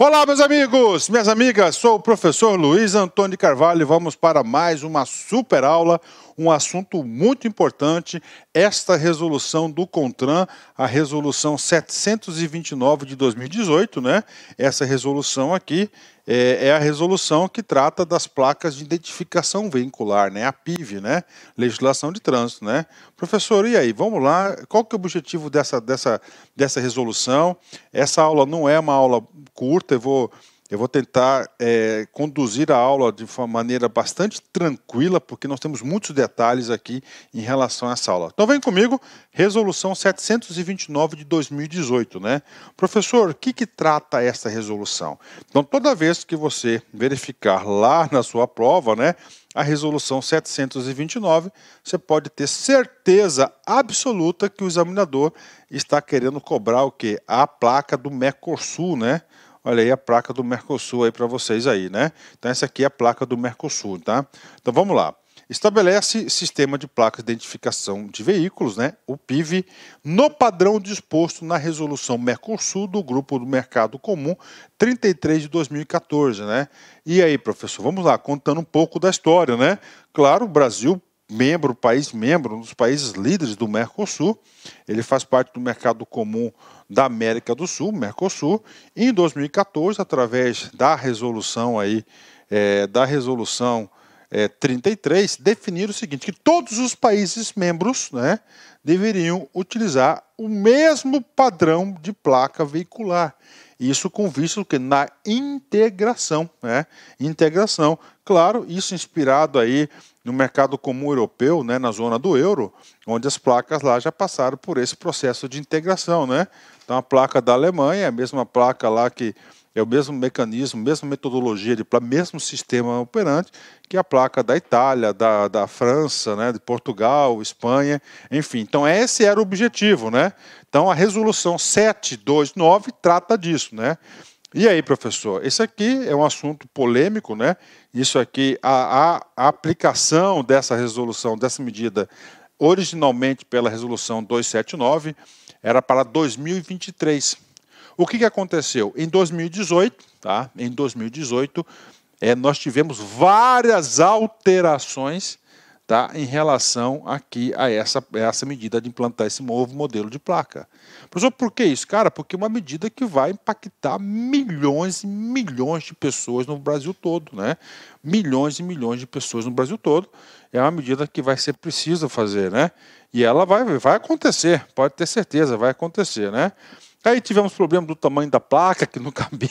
Olá, meus amigos, minhas amigas, sou o professor Luiz Antônio Carvalho e vamos para mais uma super aula, um assunto muito importante, esta resolução do CONTRAN, a resolução 729 de 2018, né? Essa resolução aqui é a resolução que trata das placas de identificação veicular, né? A PIV, né? Legislação de trânsito, né? Professor, e aí, vamos lá, qual que é o objetivo dessa resolução? Essa aula não é uma aula curta, eu vou tentar conduzir a aula de uma maneira bastante tranquila, porque nós temos muitos detalhes aqui em relação a essa aula. Então vem comigo, resolução 729 de 2018, né? Professor, o que trata essa resolução? Então toda vez que você verificar lá na sua prova, né, a resolução 729, você pode ter certeza absoluta que o examinador está querendo cobrar o quê? A placa do Mercosul, né? Olha aí a placa do Mercosul aí para vocês aí, né? Então essa aqui é a placa do Mercosul, tá? Então vamos lá. Estabelece sistema de placas de identificação de veículos, né? O PIV, no padrão disposto na resolução Mercosul do Grupo do Mercado Comum 33 de 2014, né? E aí, professor, vamos lá, contando um pouco da história, né? Claro, o Brasil, país membro, um dos países líderes do Mercosul, ele faz parte do Mercado Comum da América do Sul, Mercosul, e em 2014, através da resolução aí, 33, definiram o seguinte, que todos os países membros, né, deveriam utilizar o mesmo padrão de placa veicular. Isso com vista na integração, né? Integração, claro, isso inspirado aí no mercado comum europeu, né, na zona do euro, onde as placas lá já passaram por esse processo de integração, né? Então a placa da Alemanha é a mesma placa lá que é o mesmo mecanismo, mesma metodologia, mesmo sistema operante que a placa da Itália, da França, né, de Portugal, Espanha, enfim. Então esse era o objetivo, né? Então a resolução 729 trata disso, né? E aí, professor, esse aqui é um assunto polêmico, né? Isso aqui, a aplicação dessa resolução, dessa medida, originalmente pela resolução 279, era para 2023. O que aconteceu? Em 2018, tá? Em 2018, nós tivemos várias alterações, tá, em relação aqui a essa medida de implantar esse novo modelo de placa. Professor, por que isso? Cara, porque é uma medida que vai impactar milhões e milhões de pessoas no Brasil todo, né? Milhões e milhões de pessoas no Brasil todo. É uma medida que vai ser preciso fazer, né? E ela vai acontecer, pode ter certeza, vai acontecer, né? Aí tivemos problema do tamanho da placa, que não cabia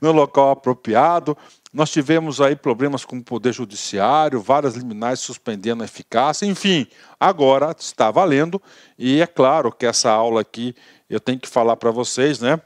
no local apropriado. Nós tivemos aí problemas com o Poder Judiciário, várias liminares suspendendo a eficácia. Enfim, agora está valendo. E é claro que essa aula aqui, eu tenho que falar para vocês, né?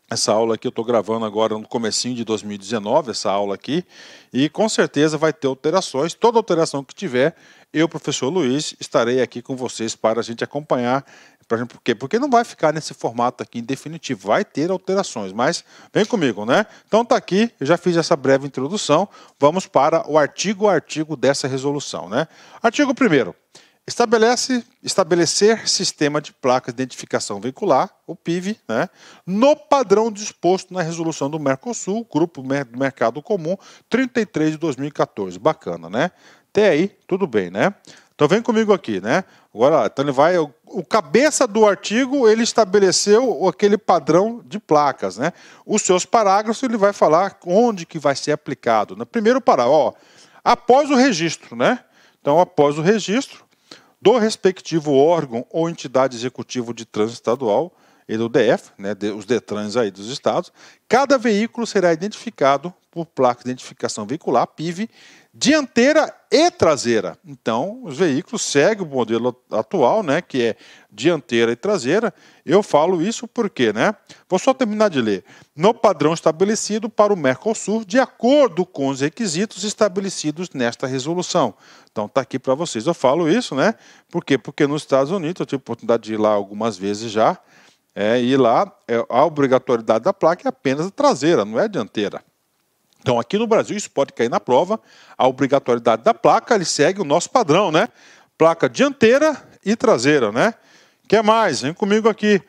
Essa aula aqui eu estou gravando agora no comecinho de 2019, essa aula aqui. E com certeza vai ter alterações. Toda alteração que tiver, eu, professor Luiz, estarei aqui com vocês para a gente acompanhar. Por quê? Porque não vai ficar nesse formato aqui em definitivo, vai ter alterações, mas vem comigo, né? Então tá aqui, eu já fiz essa breve introdução, vamos para o artigo a artigo dessa resolução, né? Artigo 1º, estabelecer sistema de placas de identificação veicular, o PIV, né, no padrão disposto na resolução do Mercosul, Grupo do Mercado Comum, 33 de 2014, bacana, né? Até aí, tudo bem, né? Então vem comigo aqui, né? Agora, então ele vai, o cabeça do artigo, ele estabeleceu aquele padrão de placas, né? Os seus parágrafos, ele vai falar onde que vai ser aplicado. No primeiro parágrafo, após o registro, né? Então, após o registro do respectivo órgão ou entidade executiva de trânsito estadual, e do DF, né, os DETRANs aí dos estados, cada veículo será identificado por placa de identificação veicular, PIV, dianteira e traseira. Então, os veículos seguem o modelo atual, né, que é dianteira e traseira. Eu falo isso porque, né, vou só terminar de ler. No padrão estabelecido para o Mercosul, de acordo com os requisitos estabelecidos nesta resolução. Então, está aqui para vocês. Eu falo isso, né, por quê? Porque nos Estados Unidos, eu tive a oportunidade de ir lá algumas vezes já, e lá a obrigatoriedade da placa é apenas a traseira, não é a dianteira. Então aqui no Brasil isso pode cair na prova, a obrigatoriedade da placa, ele segue o nosso padrão, né? Placa dianteira e traseira, né? O que mais? Vem comigo aqui.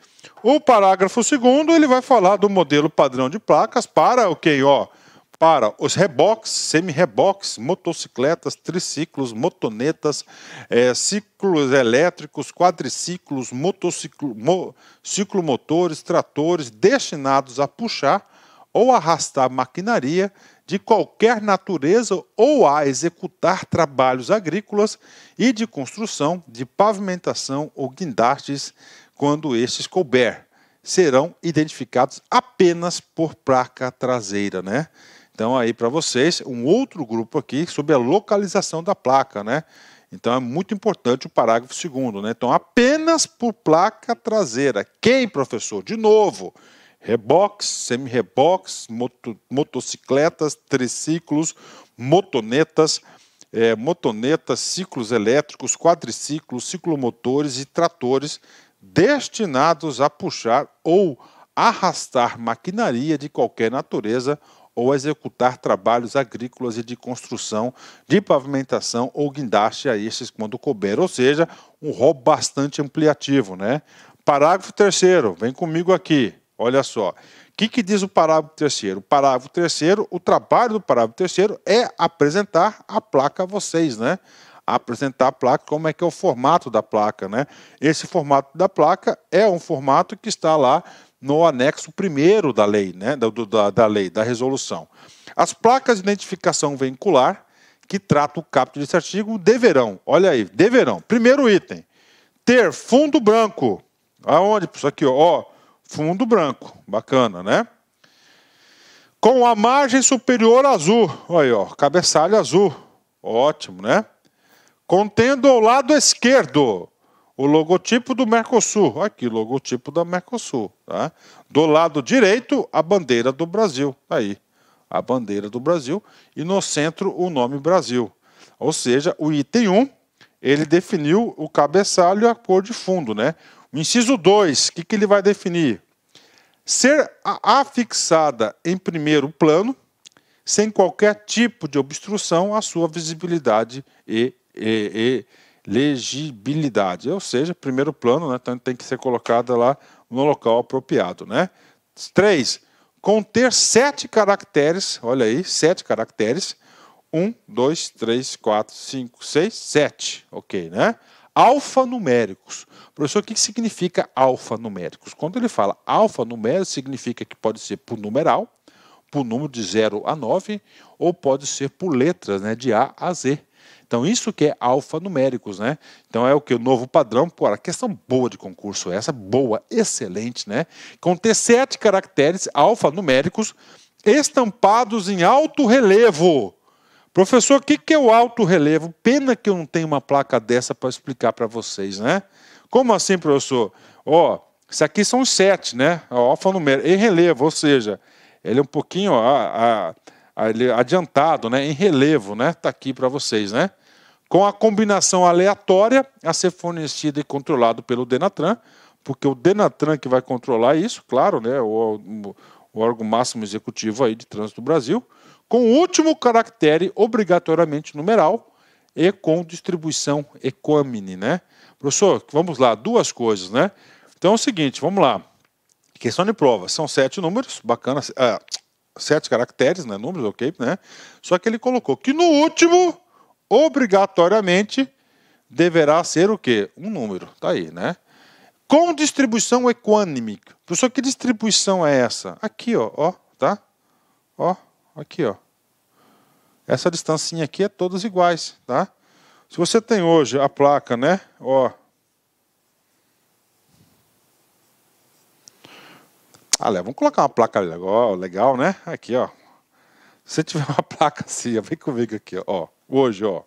O parágrafo 2º, ele vai falar do modelo padrão de placas para o quê? Ó, para os reboques, semi-reboques, motocicletas, triciclos, motonetas, ciclos elétricos, quadriciclos, ciclomotores, tratores destinados a puxar ou arrastar maquinaria de qualquer natureza ou a executar trabalhos agrícolas e de construção, de pavimentação ou guindastes, quando estes couber, serão identificados apenas por placa traseira, né? Então aí para vocês, um outro grupo aqui sobre a localização da placa, né? Então é muito importante o parágrafo 2º, né? Então apenas por placa traseira. Quem, professor? De novo, reboques, semi-reboques, motocicletas, triciclos, motonetas, ciclos elétricos, quadriciclos, ciclomotores e tratores destinados a puxar ou arrastar maquinaria de qualquer natureza ou executar trabalhos agrícolas e de construção, de pavimentação ou guindaste a estes quando couber. Ou seja, um rol bastante ampliativo, né? Parágrafo 3º, vem comigo aqui. Olha só, o que diz o parágrafo 3º? O parágrafo 3º, o trabalho do parágrafo 3º é apresentar a placa a vocês, né? Apresentar a placa, como é que é o formato da placa, né? Esse formato da placa é um formato que está lá no anexo 1º da lei, né? Da lei, da resolução. As placas de identificação veicular, que tratam o caput desse artigo, deverão, olha aí, deverão, primeiro item, ter fundo branco. Aonde? Isso aqui, ó, fundo branco, bacana, né? Com a margem superior azul, olha aí, ó, cabeçalho azul, ótimo, né? Contendo ao lado esquerdo o logotipo do Mercosul, aqui, logotipo da Mercosul, tá? Do lado direito, a bandeira do Brasil, aí, a bandeira do Brasil, e no centro o nome Brasil. Ou seja, o item 1, ele definiu o cabeçalho e a cor de fundo, né? O inciso 2, o que ele vai definir? Ser afixada em primeiro plano, sem qualquer tipo de obstrução à sua visibilidade e legibilidade. Ou seja, primeiro plano, né? Então tem que ser colocada lá no local apropriado, né? 3, conter 7 caracteres, olha aí, 7 caracteres, 1, 2, 3, 4, 5, 6, 7, ok, né? Alfanuméricos. Professor, o que significa alfanuméricos? Quando ele fala alfanumérico, significa que pode ser por numeral, por número de 0 a 9, ou pode ser por letras, né, de A a Z. Então, isso que é alfanuméricos, né? Então, é o que? O novo padrão. Pô, a questão boa de concurso essa, boa, excelente, né? Conter 7 caracteres alfanuméricos estampados em alto relevo. Professor, o que é o alto relevo? Pena que eu não tenho uma placa dessa para explicar para vocês, né? Como assim, professor? Ó, isso aqui são os 7, né? Alfanumérico, em relevo, ou seja, ele é um pouquinho adiantado, né? Em relevo, né? Está aqui para vocês, né? Com a combinação aleatória a ser fornecida e controlado pelo Denatran, porque o Denatran que vai controlar isso, claro, né? O órgão máximo executivo aí de trânsito do Brasil, com o último caractere obrigatoriamente numeral e com distribuição equânime, né? Professor, vamos lá, duas coisas, né? Então é o seguinte, vamos lá. Questão de prova, são 7 números, bacana, 7 caracteres, né? Números, ok, né? Só que ele colocou que no último, obrigatoriamente, deverá ser o quê? Um número, tá aí, né? Com distribuição equânime. Professor, que distribuição é essa? Aqui, ó, tá? Ó, aqui, ó. Essa distancinha aqui é todas iguais, tá? Se você tem hoje a placa, né? Ó. Vamos colocar uma placa legal, né? Aqui, ó. Se você tiver uma placa assim, vem comigo aqui, ó. Hoje, ó.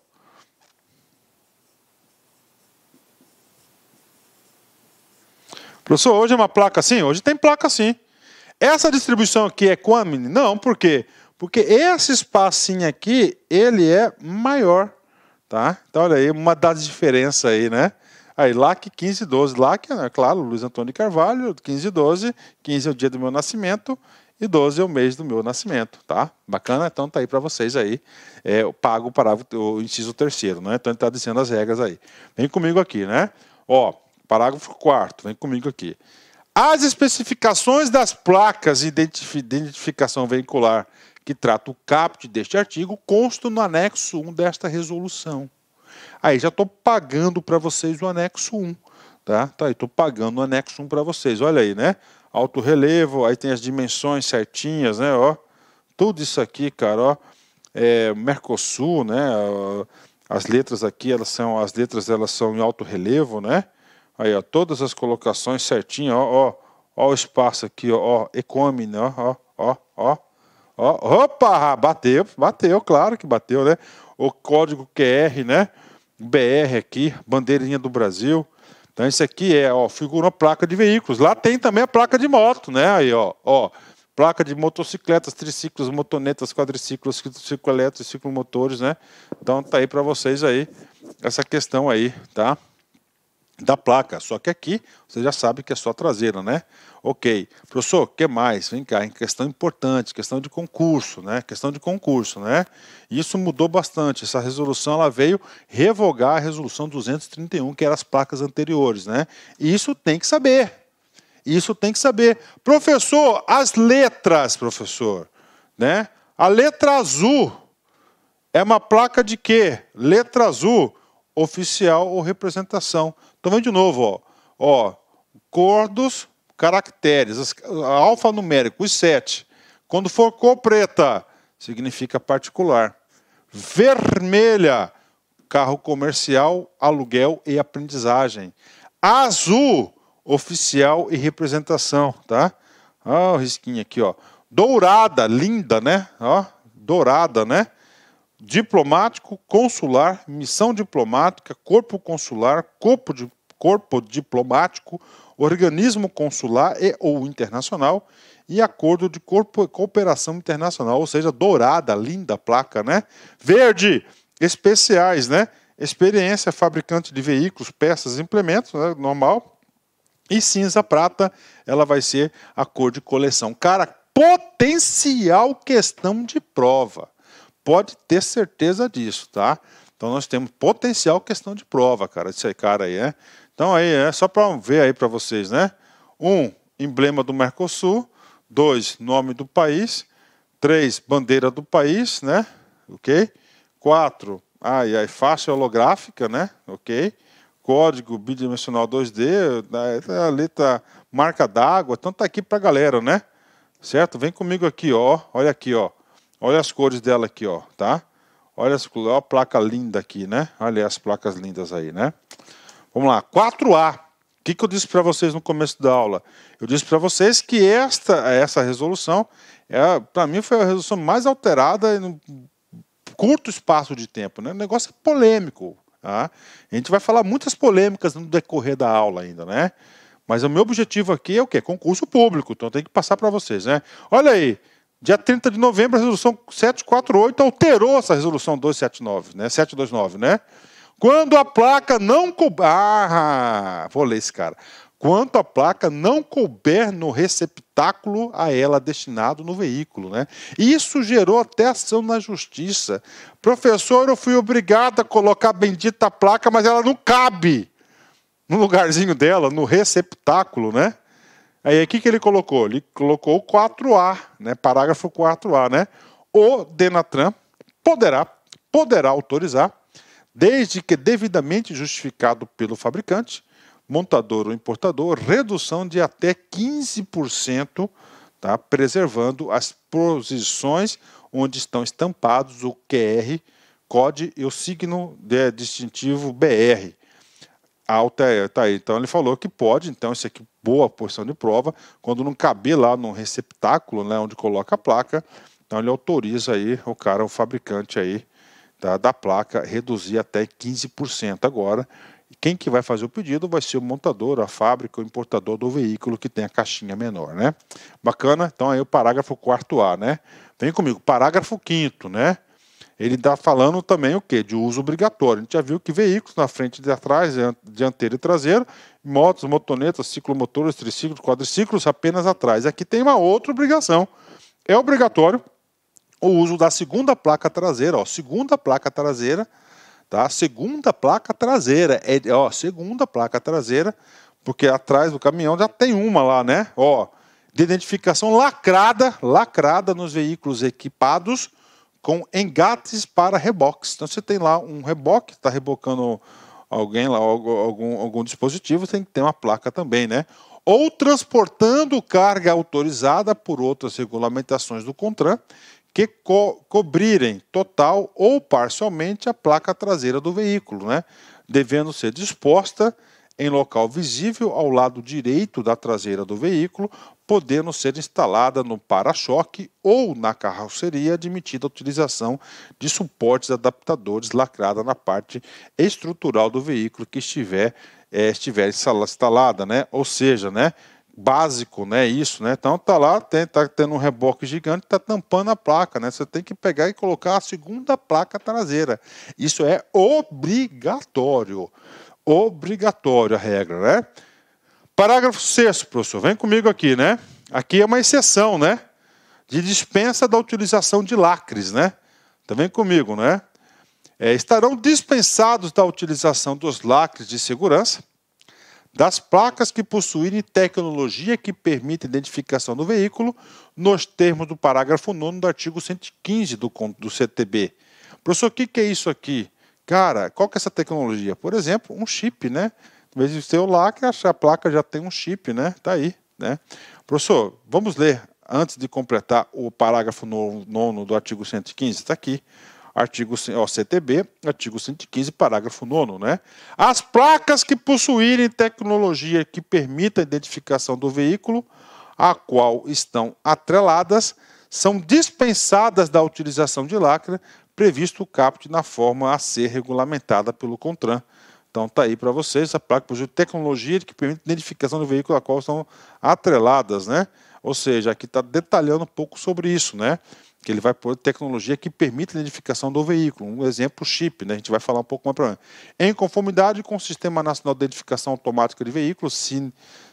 Professor, hoje é uma placa assim? Hoje tem placa assim. Essa distribuição aqui é equânime? Não, por quê? Porque esse espacinho aqui, ele é maior, tá? Então, olha aí, uma das diferenças aí, né? Aí, LAC 1512, LAC, é claro, Luiz Antônio de Carvalho, 1512, 15 é o dia do meu nascimento e 12 é o mês do meu nascimento, tá? Bacana? Então, tá aí para vocês aí, eu pago o inciso 3º, né? Então, ele tá dizendo as regras aí. Vem comigo aqui, né? Ó, parágrafo 4º, vem comigo aqui. As especificações das placas de identificação veicular que trata o caput deste artigo constam no anexo 1 desta resolução. Aí já estou pagando para vocês o anexo 1. Tá aí, estou pagando o anexo 1 para vocês. Olha aí, né? Alto relevo, aí tem as dimensões certinhas, né? Ó, tudo isso aqui, cara, ó. Mercosul, né? As letras aqui, elas são em alto relevo, né? Aí, ó, todas as colocações certinhas, ó o espaço aqui, ó, Ecome, né? Ó. Opa, bateu, claro que bateu, né? O código QR, né? BR aqui, bandeirinha do Brasil. Então isso aqui figura uma placa de veículos. Lá tem também a placa de moto, né? Aí, ó, placa de motocicletas, triciclos, motonetas, quadriciclos, ciclo elétrico, ciclomotores, né? Então tá aí para vocês aí essa questão aí, tá? Da placa, só que aqui você já sabe que é só traseira, né? Ok, professor, o que mais? Vem cá, questão importante, questão de concurso, né? Isso mudou bastante, essa resolução ela veio revogar a resolução 231, que eram as placas anteriores, né? E isso tem que saber. Professor, as letras, professor, né? A letra azul é uma placa de quê? Letra azul, oficial ou representação. Então vem de novo, ó, cordos, caracteres, alfanumérico, os 7. Quando for cor preta, significa particular. Vermelha, carro comercial, aluguel e aprendizagem. Azul, oficial e representação, tá? Ó, o risquinho aqui, ó. Dourada, linda, né? Ó, dourada, né? Diplomático, consular, missão diplomática, corpo consular, corpo diplomático, organismo consular e ou internacional e acordo de cooperação internacional, ou seja, dourada, linda placa, né? Verde, especiais, né? Experiência, fabricante de veículos, peças, implementos, né? Normal. E cinza prata, ela vai ser a cor de coleção. Cara, potencial questão de prova. Pode ter certeza disso, tá? Então nós temos potencial questão de prova, cara, esse cara aí, né? Então aí só para ver aí para vocês, né? 1, emblema do Mercosul. 2, nome do país. 3, bandeira do país, né? Ok? 4, face holográfica, né? Ok? Código bidimensional 2D, a letra marca d'água, então tá aqui pra galera, né? Certo? Vem comigo aqui, ó. Olha aqui, ó. Olha as cores dela aqui, ó, tá? Olha a placa linda aqui, né? Olha as placas lindas aí, né? Vamos lá, 4A. O que eu disse para vocês no começo da aula? Eu disse para vocês que essa resolução, para mim, foi a resolução mais alterada em um curto espaço de tempo, né? O negócio é polêmico, tá? A gente vai falar muitas polêmicas no decorrer da aula ainda, né? Mas o meu objetivo aqui é o quê? Concurso público, então tem que passar para vocês, né? Olha aí. Dia 30 de novembro, a resolução 748 alterou essa resolução 279, né? 729, né? Quando a placa não couber... vou ler esse cara. Quando a placa não couber no receptáculo a ela destinado no veículo, né? Isso gerou até ação na justiça. Professor, eu fui obrigado a colocar a bendita placa, mas ela não cabe no lugarzinho dela, no receptáculo, né? Aí, o que ele colocou? Ele colocou o 4A, né? Parágrafo 4A, né? O Denatran poderá autorizar, desde que devidamente justificado pelo fabricante, montador ou importador, redução de até 15%, tá? Preservando as posições onde estão estampados o QR, COD e o signo distintivo BR. Tá aí. Então ele falou que pode, então isso aqui, boa porção de prova, quando não caber lá no receptáculo, né, onde coloca a placa, então ele autoriza aí o fabricante aí, tá, da placa, reduzir até 15% agora. E quem que vai fazer o pedido vai ser o montador, a fábrica, o importador do veículo que tem a caixinha menor, né? Bacana? Então aí o parágrafo 4A, né? Vem comigo, parágrafo 5º, né? Ele está falando também o quê? De uso obrigatório. A gente já viu que veículos na frente e atrás, dianteiro e traseiro, motos, motonetas, ciclomotores, triciclos, quadriciclos, apenas atrás. Aqui tem uma outra obrigação. É obrigatório o uso da segunda placa traseira, ó, segunda placa traseira, tá? Segunda placa traseira, segunda placa traseira porque atrás do caminhão já tem uma lá, né? Ó, de identificação lacrada nos veículos equipados com engates para reboques. Então você tem lá um reboque, está rebocando alguém lá, algum dispositivo, tem que ter uma placa também, né? Ou transportando carga autorizada por outras regulamentações do CONTRAN que cobrirem total ou parcialmente a placa traseira do veículo, né? Devendo ser disposta em local visível ao lado direito da traseira do veículo, podendo ser instalada no para-choque ou na carroceria, admitida a utilização de suportes adaptadores lacrada na parte estrutural do veículo que estiver instalada, né? Ou seja, né? Básico, né? Isso, né? Então tá lá, tá tendo um reboque gigante, tá tampando a placa, né? Você tem que pegar e colocar a segunda placa traseira. Isso é obrigatório. Obrigatório a regra, né? Parágrafo 6º, professor, vem comigo aqui, né? Aqui é uma exceção, né? De dispensa da utilização de lacres, né? Então vem comigo, né? Estarão dispensados da utilização dos lacres de segurança, das placas que possuírem tecnologia que permita identificação do veículo, nos termos do parágrafo 9º do artigo 115 do CTB. Professor, o que é isso aqui? Cara, qual que é essa tecnologia? Por exemplo, um chip, né? Em vez de ter o lacre, a placa já tem um chip, né? Tá aí, né? Professor, vamos ler, antes de completar o parágrafo 9º do artigo 115, está aqui. CTB, artigo 115, parágrafo 9º, né? As placas que possuírem tecnologia que permita a identificação do veículo, a qual estão atreladas, são dispensadas da utilização de lacre, previsto o caput na forma a ser regulamentada pelo CONTRAN. Então está aí para vocês, a placa possui tecnologia que permite a identificação do veículo a qual são atreladas, né? Ou seja, aqui está detalhando um pouco sobre isso, né? Que ele vai pôr tecnologia que permite a identificação do veículo. Um exemplo, chip, né? A gente vai falar um pouco mais para frente. Em conformidade com o Sistema Nacional de Identificação Automática de Veículos,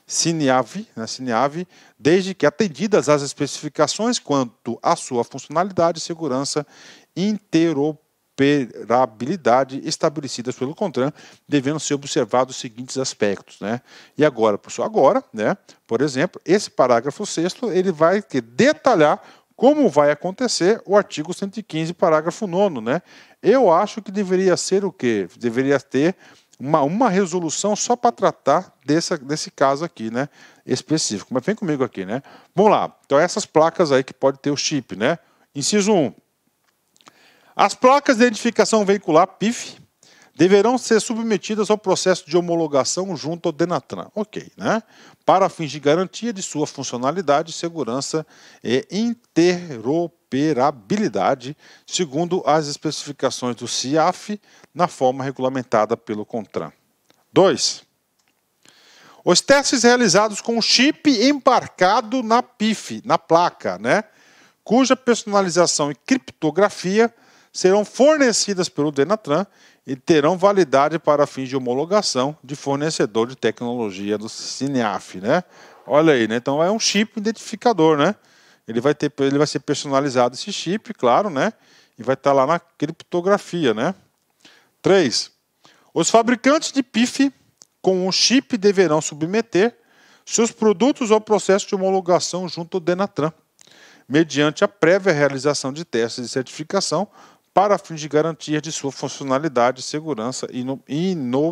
SINIAV, né? SINIAV, desde que atendidas as especificações quanto à sua funcionalidade, segurança e interoperabilidade estabelecidas pelo CONTRAN, devendo ser observados os seguintes aspectos, né? E agora, professor, né? Por exemplo, esse parágrafo 6º, ele vai detalhar como vai acontecer o artigo 115, parágrafo 9º, né? Eu acho que deveria ser o quê? Deveria ter uma resolução só para tratar desse caso aqui, né? Específico. Mas vem comigo aqui, né? Vamos lá. Então, essas placas aí que pode ter o chip, né? Inciso 1. As placas de identificação veicular, PIF, deverão ser submetidas ao processo de homologação junto ao DENATRAN. Ok, né? Para fins de garantia de sua funcionalidade, segurança e interoperabilidade, segundo as especificações do CIAF, na forma regulamentada pelo CONTRAN. 2. Os testes realizados com o chip embarcado na PIF, na placa, né? Cuja personalização e criptografia serão fornecidas pelo DENATRAN e terão validade para fins de homologação de fornecedor de tecnologia do SINIAF, né? Olha aí, né? Então é um chip identificador, né? Ele vai ser personalizado esse chip, claro, né? E vai estar lá na criptografia, né? 3. Os fabricantes de PIF com o chip deverão submeter seus produtos ao processo de homologação junto ao DENATRAN, mediante a prévia realização de testes de certificação para fins de garantia de sua funcionalidade, segurança e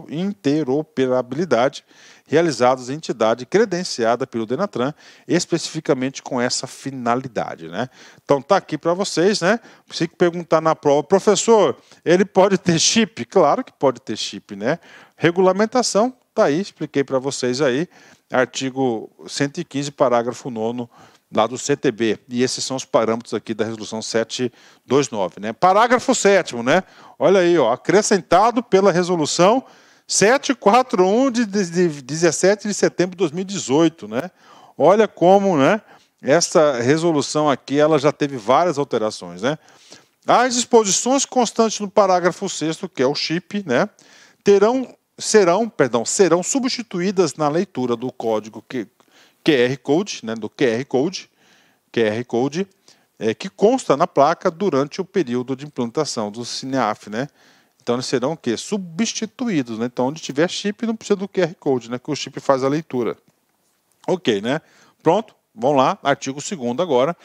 interoperabilidade, realizados em entidade credenciada pelo DENATRAN, especificamente com essa finalidade, né? Então tá aqui para vocês, né? Se perguntar na prova, professor, ele pode ter chip? Claro que pode ter chip, né? Regulamentação, tá aí, expliquei para vocês aí, artigo 115, parágrafo 9º, lá do CTB, e esses são os parâmetros aqui da resolução 729, né? Parágrafo 7º, né? Olha aí, ó, acrescentado pela resolução 741 de 17 de setembro de 2018, né? Olha como, né, essa resolução aqui, ela já teve várias alterações, né? As disposições constantes no parágrafo 6º, que é o chip, né, serão substituídas na leitura do código QR Code, né, do QR Code, que consta na placa durante o período de implantação do SINIAF, né? Então, eles serão o quê? Substituídos, né? Então, onde tiver chip, não precisa do QR Code, né? Que o chip faz a leitura. Ok, né? Pronto, vamos lá. Artigo 2º agora.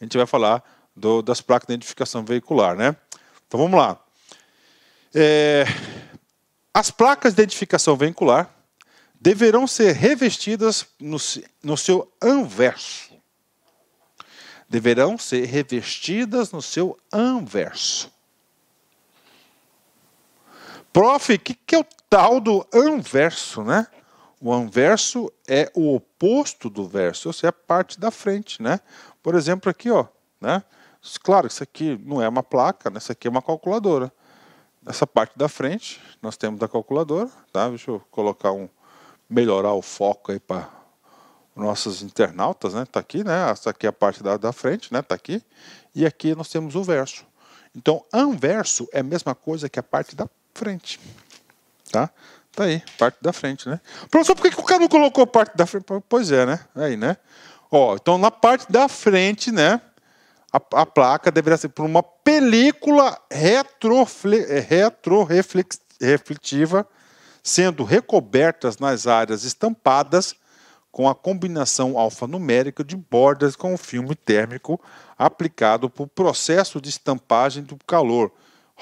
A gente vai falar das placas de identificação veicular, né? Então, vamos lá. As placas de identificação veicular deverão ser revestidas no seu anverso. Deverão ser revestidas no seu anverso. Prof, o que é o tal do anverso, né? O anverso é o oposto do verso, ou seja, a parte da frente, né? Por exemplo, aqui, ó, né? Claro, isso aqui não é uma placa, né? Isso aqui é uma calculadora. Essa parte da frente, nós temos da calculadora, tá? Deixa eu melhorar o foco aí para nossos internautas, né? Tá aqui, né? Essa aqui é a parte da frente, né? Tá aqui. E aqui nós temos o verso. Então, anverso é a mesma coisa que a parte da frente, tá? Tá aí, parte da frente, né? Professor, por que o cara não colocou parte da frente? Pois é, né? Aí, né? Ó, então, na parte da frente, né? A placa deveria ser por uma película retrorefletiva, sendo recobertas nas áreas estampadas com a combinação alfanumérica de bordas com o filme térmico aplicado por processo de estampagem do calor,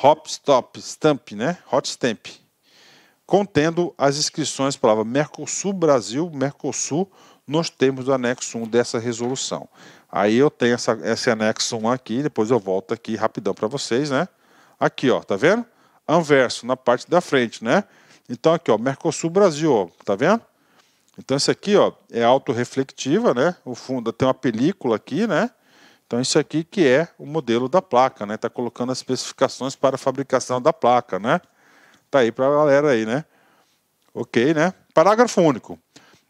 hot stamp, né? Hot stamp, contendo as inscrições palavra Mercosul Brasil, Mercosul, nos termos do anexo 1 dessa resolução. Aí eu tenho esse anexo 1 aqui, depois eu volto aqui rapidão para vocês, né? Aqui, ó, tá vendo? Anverso, na parte da frente, né? Então aqui, ó, Mercosul Brasil, ó, tá vendo? Então isso aqui, ó, é autorreflectiva, né? O fundo tem uma película aqui, né? Então isso aqui que é o modelo da placa, né? Tá colocando as especificações para a fabricação da placa, né? Tá aí para a galera aí, né? Ok, né? Parágrafo único.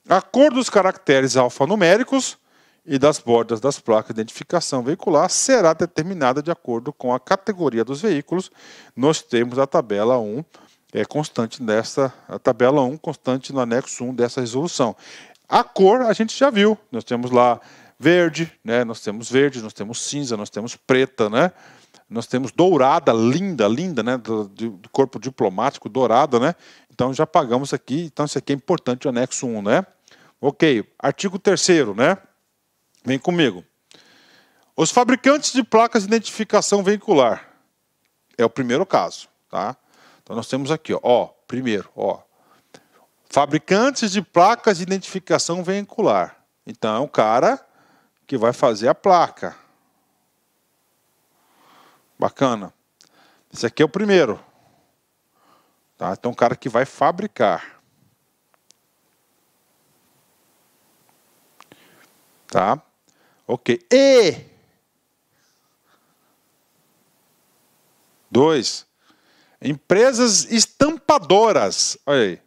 A cor dos caracteres alfanuméricos e das bordas das placas de identificação veicular será determinada de acordo com a categoria dos veículos, nos termos da tabela 1, constante nessa, a tabela 1 constante no anexo 1 dessa resolução. A cor a gente já viu, nós temos lá verde, né? Nós temos cinza, nós temos preta, né? Nós temos dourada, linda, né? Do corpo diplomático, dourada, né? Então já pagamos aqui, então isso aqui é importante, o anexo 1, né? Ok, artigo 3º, né? Vem comigo. Os fabricantes de placas de identificação veicular. É o primeiro caso, tá? Então nós temos aqui, ó, primeiro, ó. Fabricantes de placas de identificação veicular. Então é um cara que vai fazer a placa. Bacana. Esse aqui é o primeiro. Tá? Então, um cara que vai fabricar. Tá? Ok. E 2. Empresas estampadoras. Olha aí.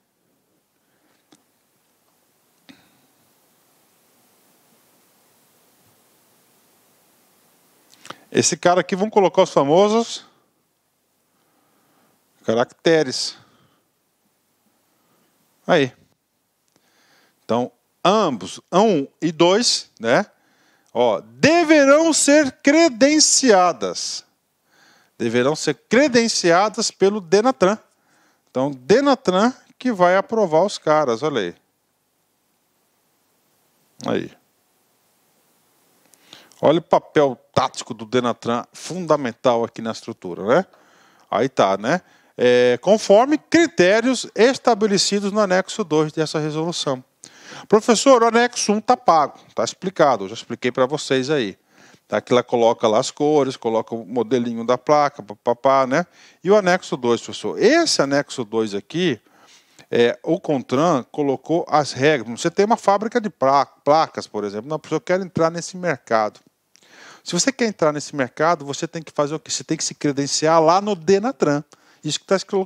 Esse cara aqui, vamos colocar os famosos caracteres. Aí. Então, ambos, 1 e 2, né? Ó, deverão ser credenciadas. Deverão ser credenciadas pelo Denatran. Então, Denatran que vai aprovar os caras, olha aí. Aí. Olha o papel tático do Denatran, fundamental aqui na estrutura, né? Aí tá, né? Conforme critérios estabelecidos no anexo 2 dessa resolução. Professor, o anexo 1 está pago, está explicado, eu já expliquei para vocês aí. Tá? Que ela coloca lá as cores, coloca o modelinho da placa, papapá, né? E o anexo 2, professor. Esse anexo 2 aqui, o CONTRAN colocou as regras. Você tem uma fábrica de placas, por exemplo. Não, professor, eu quero entrar nesse mercado. Se você quer entrar nesse mercado, você tem que fazer o quê? Você tem que se credenciar lá no Denatran. Isso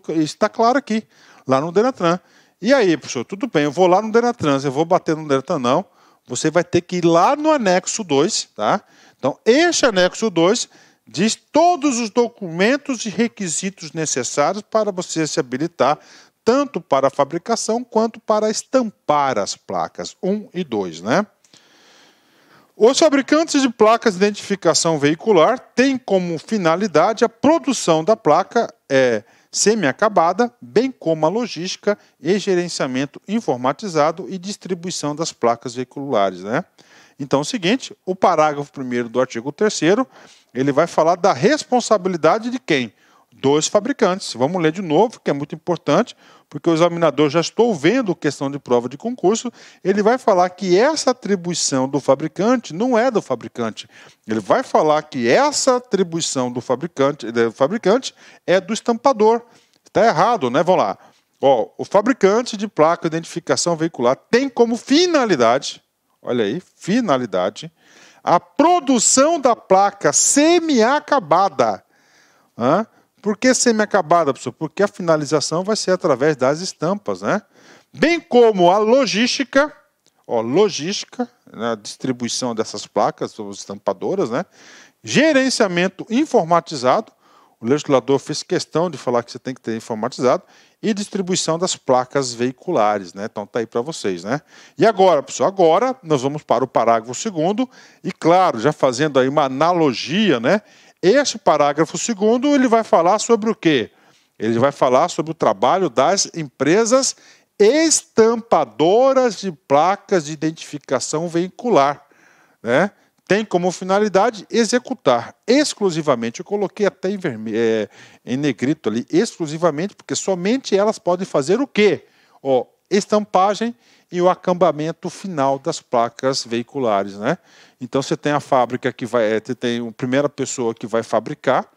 está claro aqui, lá no Denatran. E aí, professor, tudo bem, eu vou lá no Denatran, eu vou bater no Denatran, não. Você vai ter que ir lá no anexo 2, tá? Então, este anexo 2 diz todos os documentos e requisitos necessários para você se habilitar, tanto para a fabricação quanto para estampar as placas 1 e 2, né? Os fabricantes de placas de identificação veicular têm como finalidade a produção da placa semi-acabada, bem como a logística e gerenciamento informatizado e distribuição das placas veiculares, né? Então é o seguinte, o parágrafo 1º do artigo 3º, ele vai falar da responsabilidade de quem? Dos fabricantes. Vamos ler de novo, que é muito importante, porque o examinador, já estou vendo questão de prova de concurso, ele vai falar que essa atribuição do fabricante não é do fabricante. Ele vai falar que essa atribuição do fabricante é do estampador. Está errado, né? Vamos lá. Ó, o fabricante de placa de identificação veicular tem como finalidade, olha aí, finalidade, a produção da placa semi-acabada. Por que semi-acabada, professor? Porque a finalização vai ser através das estampas, né? Bem como a logística, né? A distribuição dessas placas, as estampadoras, né? Gerenciamento informatizado, o legislador fez questão de falar que você tem que ter informatizado, e distribuição das placas veiculares, né? Então tá aí para vocês, né? E agora, pessoal, agora nós vamos para o parágrafo 2º, e claro, já fazendo aí uma analogia, né? Este parágrafo 2º, ele vai falar sobre o quê? Ele vai falar sobre o trabalho das empresas estampadoras de placas de identificação veicular, né? Tem como finalidade executar exclusivamente, eu coloquei até em negrito ali, exclusivamente, porque somente elas podem fazer o quê? Estampagem e o acabamento final das placas veiculares, né? Então você tem a fábrica que vai, você tem a primeira pessoa que vai fabricar,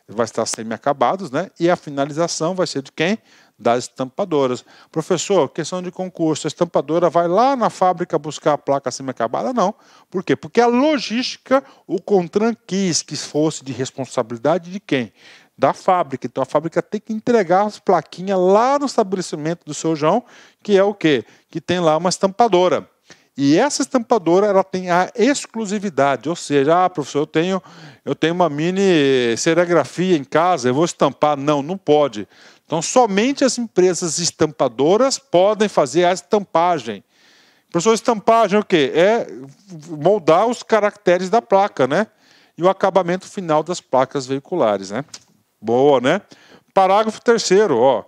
vai estar semi-acabados, né? E a finalização vai ser de quem? Das estampadoras. Professor, questão de concurso, a estampadora vai lá na fábrica buscar a placa semi-acabada? Não. Por quê? Porque a logística, o CONTRAN quis que fosse de responsabilidade de quem? Da fábrica. Então a fábrica tem que entregar as plaquinhas lá no estabelecimento do seu João, que é o quê? Que tem lá uma estampadora. E essa estampadora, ela tem a exclusividade, ou seja, professor, eu tenho uma mini serigrafia em casa, eu vou estampar. Não, não pode. Então, somente as empresas estampadoras podem fazer a estampagem. Professor, estampagem é o quê? É moldar os caracteres da placa, né? E o acabamento final das placas veiculares, né? Boa, né? Parágrafo 3º, ó.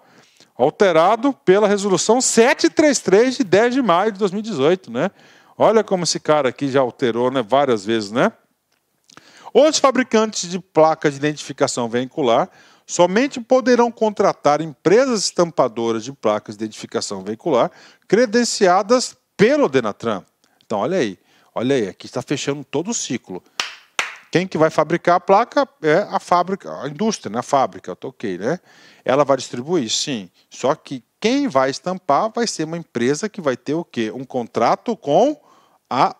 Alterado pela resolução 733 de 10 de maio de 2018, né? Olha como esse cara aqui já alterou, né, várias vezes, né? Os fabricantes de placas de identificação veicular somente poderão contratar empresas estampadoras de placas de identificação veicular credenciadas pelo Denatran. Então, olha aí, aqui está fechando todo o ciclo. Quem que vai fabricar a placa é a fábrica, a indústria, né? A fábrica, ok, né? Ela vai distribuir, sim. Só que quem vai estampar vai ser uma empresa que vai ter o quê? Um contrato com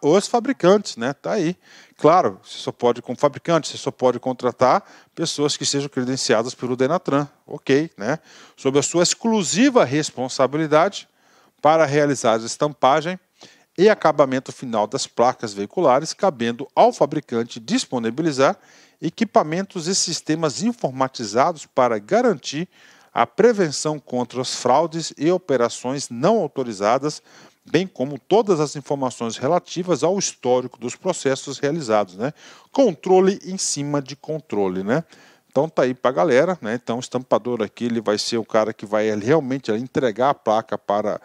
os fabricantes, né? Tá aí. Claro, você só pode, como fabricante, você só pode contratar pessoas que sejam credenciadas pelo Denatran, ok, né? Sob a sua exclusiva responsabilidade para realizar a estampagem e acabamento final das placas veiculares, cabendo ao fabricante disponibilizar equipamentos e sistemas informatizados para garantir a prevenção contra as fraudes e operações não autorizadas, bem como todas as informações relativas ao histórico dos processos realizados, né? Controle em cima de controle, né? Então tá aí para a galera, né? Então o estampador aqui, ele vai ser o cara que vai realmente entregar a placa para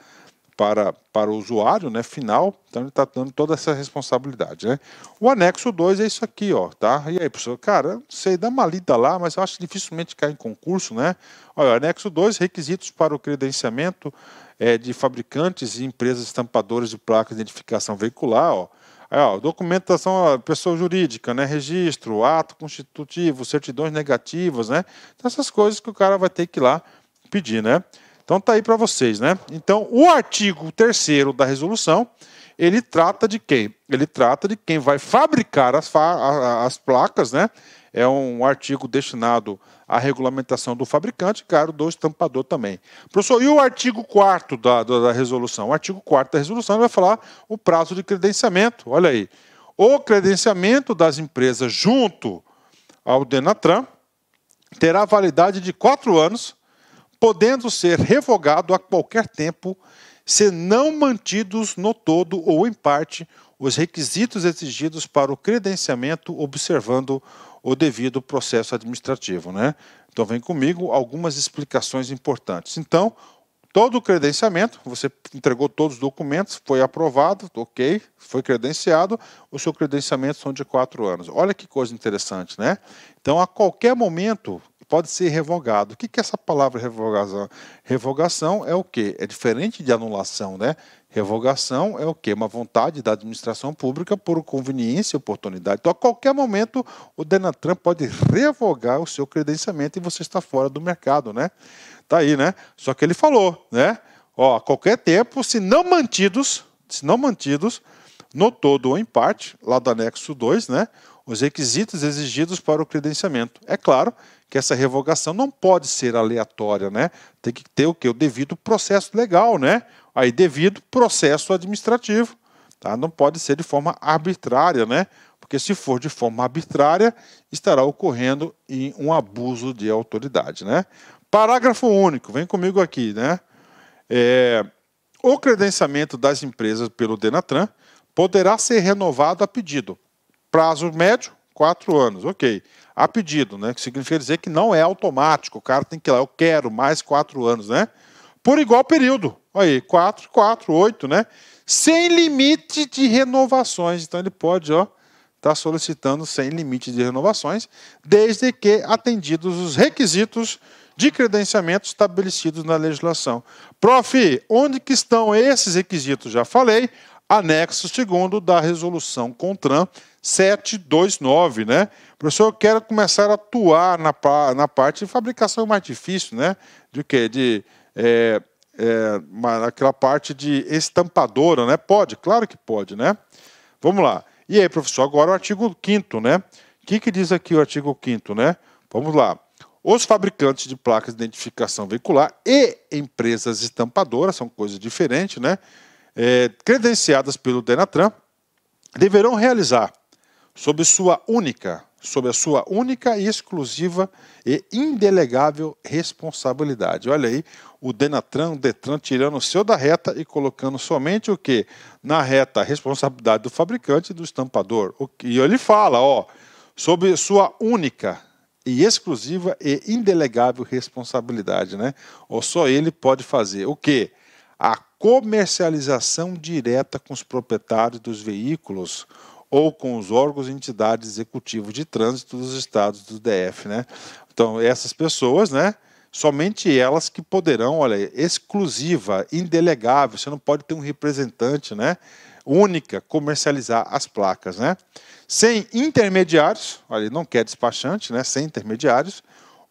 o usuário, né, final. Então ele está dando toda essa responsabilidade, né? O anexo 2 é isso aqui, ó, tá? E aí, professor, cara, não sei, dá uma lida lá, mas eu acho que dificilmente cai em concurso, né? Olha, anexo 2, requisitos para o credenciamento de fabricantes e empresas estampadoras de placas de identificação veicular, ó. Aí, ó, documentação, pessoa jurídica, né, registro, ato constitutivo, certidões negativas, né? Então essas coisas que o cara vai ter que ir lá pedir, né? Então tá aí para vocês, né? Então o artigo 3º da resolução, ele trata de quem? Ele trata de quem vai fabricar as placas, né? É um artigo destinado à regulamentação do fabricante, claro, do estampador também. Professor, e o artigo 4º da resolução? O artigo 4º da resolução vai falar o prazo de credenciamento. Olha aí. O credenciamento das empresas junto ao Denatran terá validade de 4 anos, podendo ser revogado a qualquer tempo, se não mantidos no todo ou em parte os requisitos exigidos para o credenciamento observando o devido processo administrativo, né? Então vem comigo algumas explicações importantes. Então, todo o credenciamento, você entregou todos os documentos, foi aprovado, ok, foi credenciado, o seu credenciamento são de 4 anos. Olha que coisa interessante, né? Então, a qualquer momento, pode ser revogado. O que é essa palavra revogação? Revogação é o quê? É diferente de anulação, né? Revogação é o quê? Uma vontade da administração pública por conveniência e oportunidade. Então, a qualquer momento, o Denatran pode revogar o seu credenciamento e você está fora do mercado, né? Tá aí, né? Só que ele falou, né? Ó, a qualquer tempo, se não mantidos, no todo ou em parte, lá do anexo 2, né? Os requisitos exigidos para o credenciamento. É claro que essa revogação não pode ser aleatória, né? Tem que ter o quê? O devido processo legal, né? Aí, devido processo administrativo, tá? Não pode ser de forma arbitrária, né? Porque se for de forma arbitrária, estará ocorrendo em um abuso de autoridade, né? Parágrafo único, vem comigo aqui, né? O credenciamento das empresas pelo Denatran poderá ser renovado a pedido. Prazo médio, 4 anos, ok. A pedido, né? Que significa dizer que não é automático, o cara tem que ir lá, eu quero mais 4 anos, né? Por igual período, aí, 4, 8, né? Sem limite de renovações, então ele pode, ó, estar solicitando sem limite de renovações, desde que atendidos os requisitos de credenciamento estabelecidos na legislação. Prof, onde que estão esses requisitos? Já falei, anexo 2º da resolução CONTRAN 729, né? Professor, eu quero começar a atuar na parte de fabricação mais difícil, né? De quê? Aquela parte de estampadora, né? Pode, claro que pode, né? Vamos lá. E aí, professor, agora o artigo 5º, né? O que diz aqui o artigo 5º, né? Vamos lá. Os fabricantes de placas de identificação veicular e empresas estampadoras, são coisas diferentes, né? Credenciadas pelo Denatran, deverão realizar sob a sua única e exclusiva e indelegável responsabilidade. Olha aí, o Denatran, o Detran tirando o seu da reta e colocando somente o quê? Na reta a responsabilidade do fabricante e do estampador. E ele fala, ó, sob sua única e exclusiva e indelegável responsabilidade, né? Ou só ele pode fazer o quê? A comercialização direta com os proprietários dos veículos ou com os órgãos e entidades executivos de trânsito dos estados do DF, né? Então, essas pessoas, né? Somente elas que poderão, olha, exclusiva, indelegável, você não pode ter um representante, né? Única, comercializar as placas, né? Sem intermediários, olha, ele não quer despachante, né? Sem intermediários,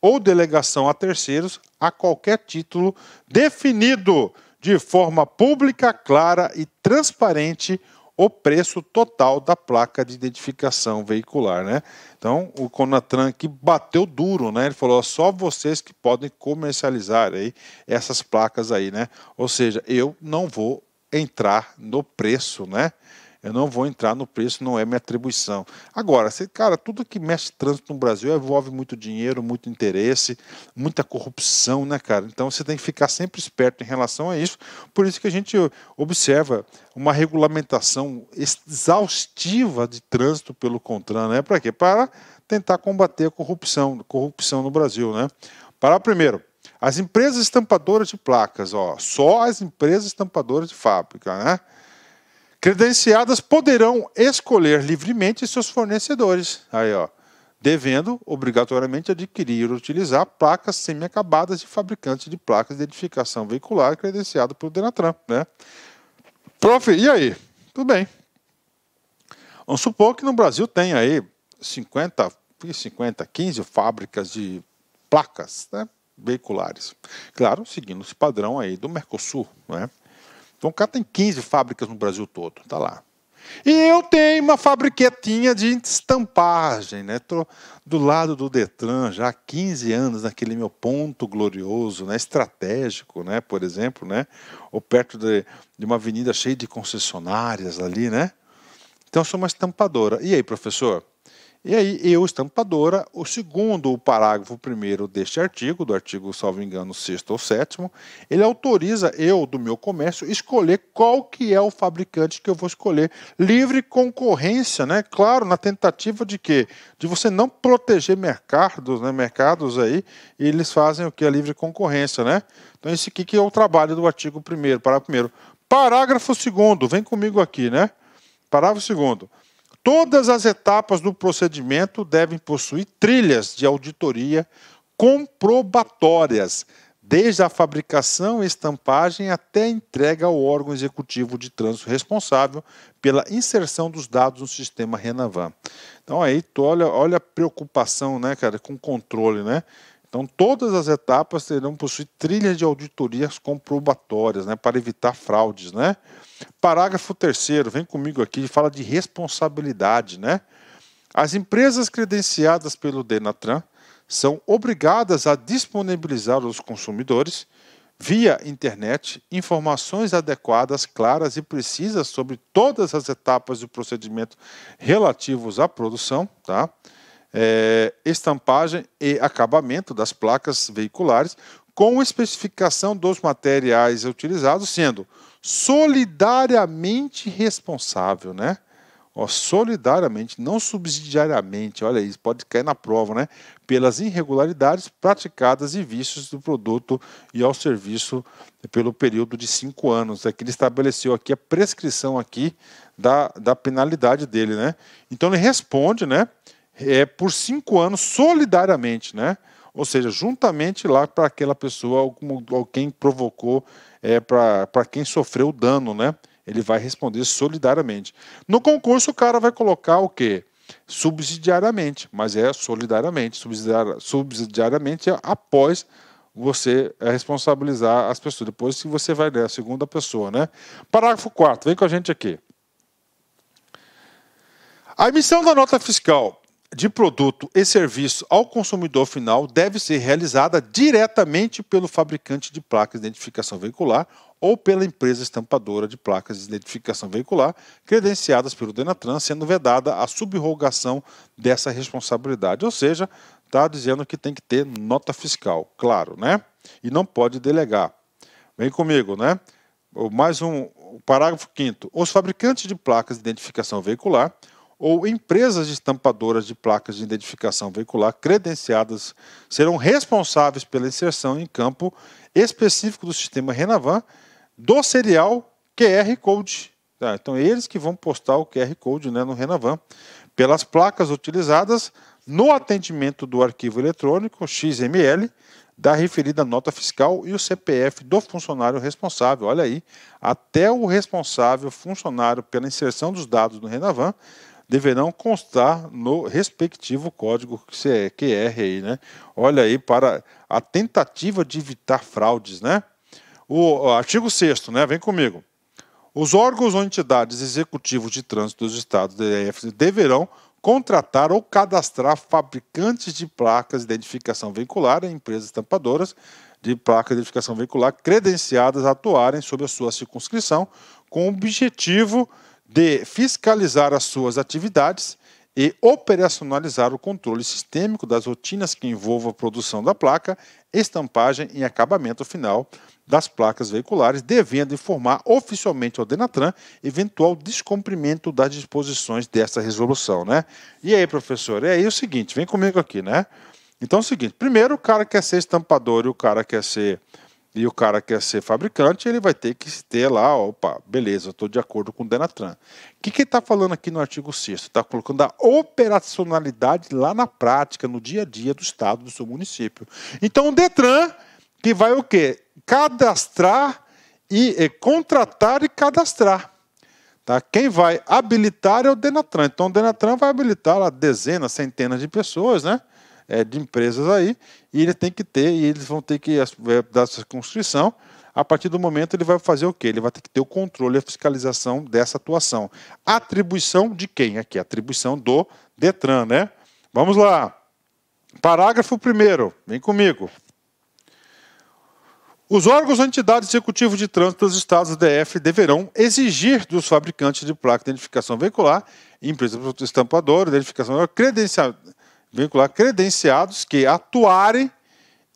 ou delegação a terceiros a qualquer título definido de forma pública, clara e transparente o preço total da placa de identificação veicular, né? Então, o Conatran que bateu duro, né? Ele falou, só vocês que podem comercializar aí essas placas aí, né? Ou seja, eu não vou entrar no preço, né? Eu não vou entrar no preço, não é minha atribuição. Agora, cara, tudo que mexe trânsito no Brasil envolve muito dinheiro, muito interesse, muita corrupção, né, cara? Então você tem que ficar sempre esperto em relação a isso. Por isso que a gente observa uma regulamentação exaustiva de trânsito pelo CONTRAN, né? Para quê? Para tentar combater a corrupção no Brasil, né? Primeiro, as empresas estampadoras de placas, ó, só as empresas estampadoras de fábrica, né? Credenciadas poderão escolher livremente seus fornecedores, aí, ó, devendo obrigatoriamente adquirir ou utilizar placas semi-acabadas de fabricantes de placas de identificação veicular credenciado pelo Denatran, né? Prof, e aí? Tudo bem. Vamos supor que no Brasil tem aí 15 fábricas de placas, né, veiculares. Claro, seguindo esse padrão aí do Mercosul, né? Então o cara tem 15 fábricas no Brasil todo, tá lá. E eu tenho uma fabriquetinha de estampagem, né? Estou do lado do Detran já há 15 anos, naquele meu ponto glorioso, né? Estratégico, né? Por exemplo, né? Ou perto de uma avenida cheia de concessionárias ali, né? Então eu sou uma estampadora. E aí, professor? E aí, eu, estampadora, o segundo, o parágrafo 1º deste artigo, do artigo, salvo engano, 6º ou 7º, ele autoriza eu, do meu comércio, escolher qual que é o fabricante que eu vou escolher. Livre concorrência, né? Claro, na tentativa de quê? De você não proteger mercados, né? Mercados aí, e eles fazem o que? A livre concorrência, né? Então, esse aqui que é o trabalho do artigo 1º, parágrafo 1º. Parágrafo 2º, vem comigo aqui, né? Parágrafo 2º. Todas as etapas do procedimento devem possuir trilhas de auditoria comprobatórias, desde a fabricação e estampagem até a entrega ao órgão executivo de trânsito responsável pela inserção dos dados no sistema Renavan. Então aí, olha a preocupação, né, cara, com controle, né? Então, todas as etapas terão possuir trilhas de auditorias comprobatórias, né, para evitar fraudes, né? Parágrafo 3º, vem comigo aqui, fala de responsabilidade, né? As empresas credenciadas pelo Denatran são obrigadas a disponibilizar aos consumidores, via internet, informações adequadas, claras e precisas sobre todas as etapas do procedimento relativos à produção, tá? Estampagem e acabamento das placas veiculares, com especificação dos materiais utilizados, sendo solidariamente responsável, né? Ó, solidariamente, não subsidiariamente, olha isso, pode cair na prova, né? Pelas irregularidades praticadas e vícios do produto e ao serviço pelo período de 5 anos. Aqui ele estabeleceu aqui a prescrição aqui da penalidade dele, né? Então ele responde, né? Por 5 anos solidariamente, né? Ou seja, juntamente lá para aquela pessoa, ou quem provocou, para quem sofreu o dano, né? Ele vai responder solidariamente. No concurso, o cara vai colocar o quê? Subsidiariamente, mas é solidariamente. Subsidiariamente é após você responsabilizar as pessoas. Depois que você vai ler a segunda pessoa, né? Parágrafo 4º, vem com a gente aqui. A emissão da nota fiscal de produto e serviço ao consumidor final deve ser realizada diretamente pelo fabricante de placas de identificação veicular ou pela empresa estampadora de placas de identificação veicular credenciadas pelo Denatran, sendo vedada a subrogação dessa responsabilidade. Ou seja, está dizendo que tem que ter nota fiscal, claro, né? E não pode delegar. Vem comigo, né? Mais um, parágrafo 5º. Os fabricantes de placas de identificação veicular ou empresas estampadoras de placas de identificação veicular credenciadas serão responsáveis pela inserção em campo específico do sistema Renavan do serial QR Code. Tá, então, eles que vão postar o QR Code, né, no Renavan, pelas placas utilizadas no atendimento do arquivo eletrônico XML da referida nota fiscal e o CPF do funcionário responsável. Olha aí, até o responsável funcionário pela inserção dos dados no Renavan deverão constar no respectivo código QR aí, né? Olha aí, para a tentativa de evitar fraudes, né? O artigo 6º, né? Vem comigo. Os órgãos ou entidades executivos de trânsito dos estados DF deverão contratar ou cadastrar fabricantes de placas de identificação veicular em empresas estampadoras de placas de identificação veicular credenciadas a atuarem sob a sua circunscrição com o objetivo de fiscalizar as suas atividades e operacionalizar o controle sistêmico das rotinas que envolvam a produção da placa, estampagem e acabamento final das placas veiculares, devendo informar oficialmente ao Denatran eventual descumprimento das disposições dessa resolução, né? E aí, professor, é aí o seguinte, vem comigo aqui, né? Então é o seguinte, primeiro o cara quer ser estampador e o cara quer ser fabricante, ele vai ter que ter lá, opa, beleza, eu estou de acordo com o Denatran. O que ele está falando aqui no artigo 6º? Está colocando a operacionalidade lá na prática, no dia a dia do estado, do seu município. Então o Detran, que vai o quê? Cadastrar e contratar e cadastrar. Tá? Quem vai habilitar é o Denatran. Então o Denatran vai habilitar lá dezenas, centenas de pessoas, né? De empresas aí, e ele tem que ter, e eles vão ter que dar essa construção. A partir do momento ele vai fazer o quê? Ele vai ter que ter o controle e a fiscalização dessa atuação. Atribuição de quem? Aqui, atribuição do Detran, né? Vamos lá. Parágrafo 1º, vem comigo. Os órgãos ou entidades executivas de trânsito dos estados DF deverão exigir dos fabricantes de placa de identificação veicular empresas estampadoras, identificação veicular, credenciados que atuarem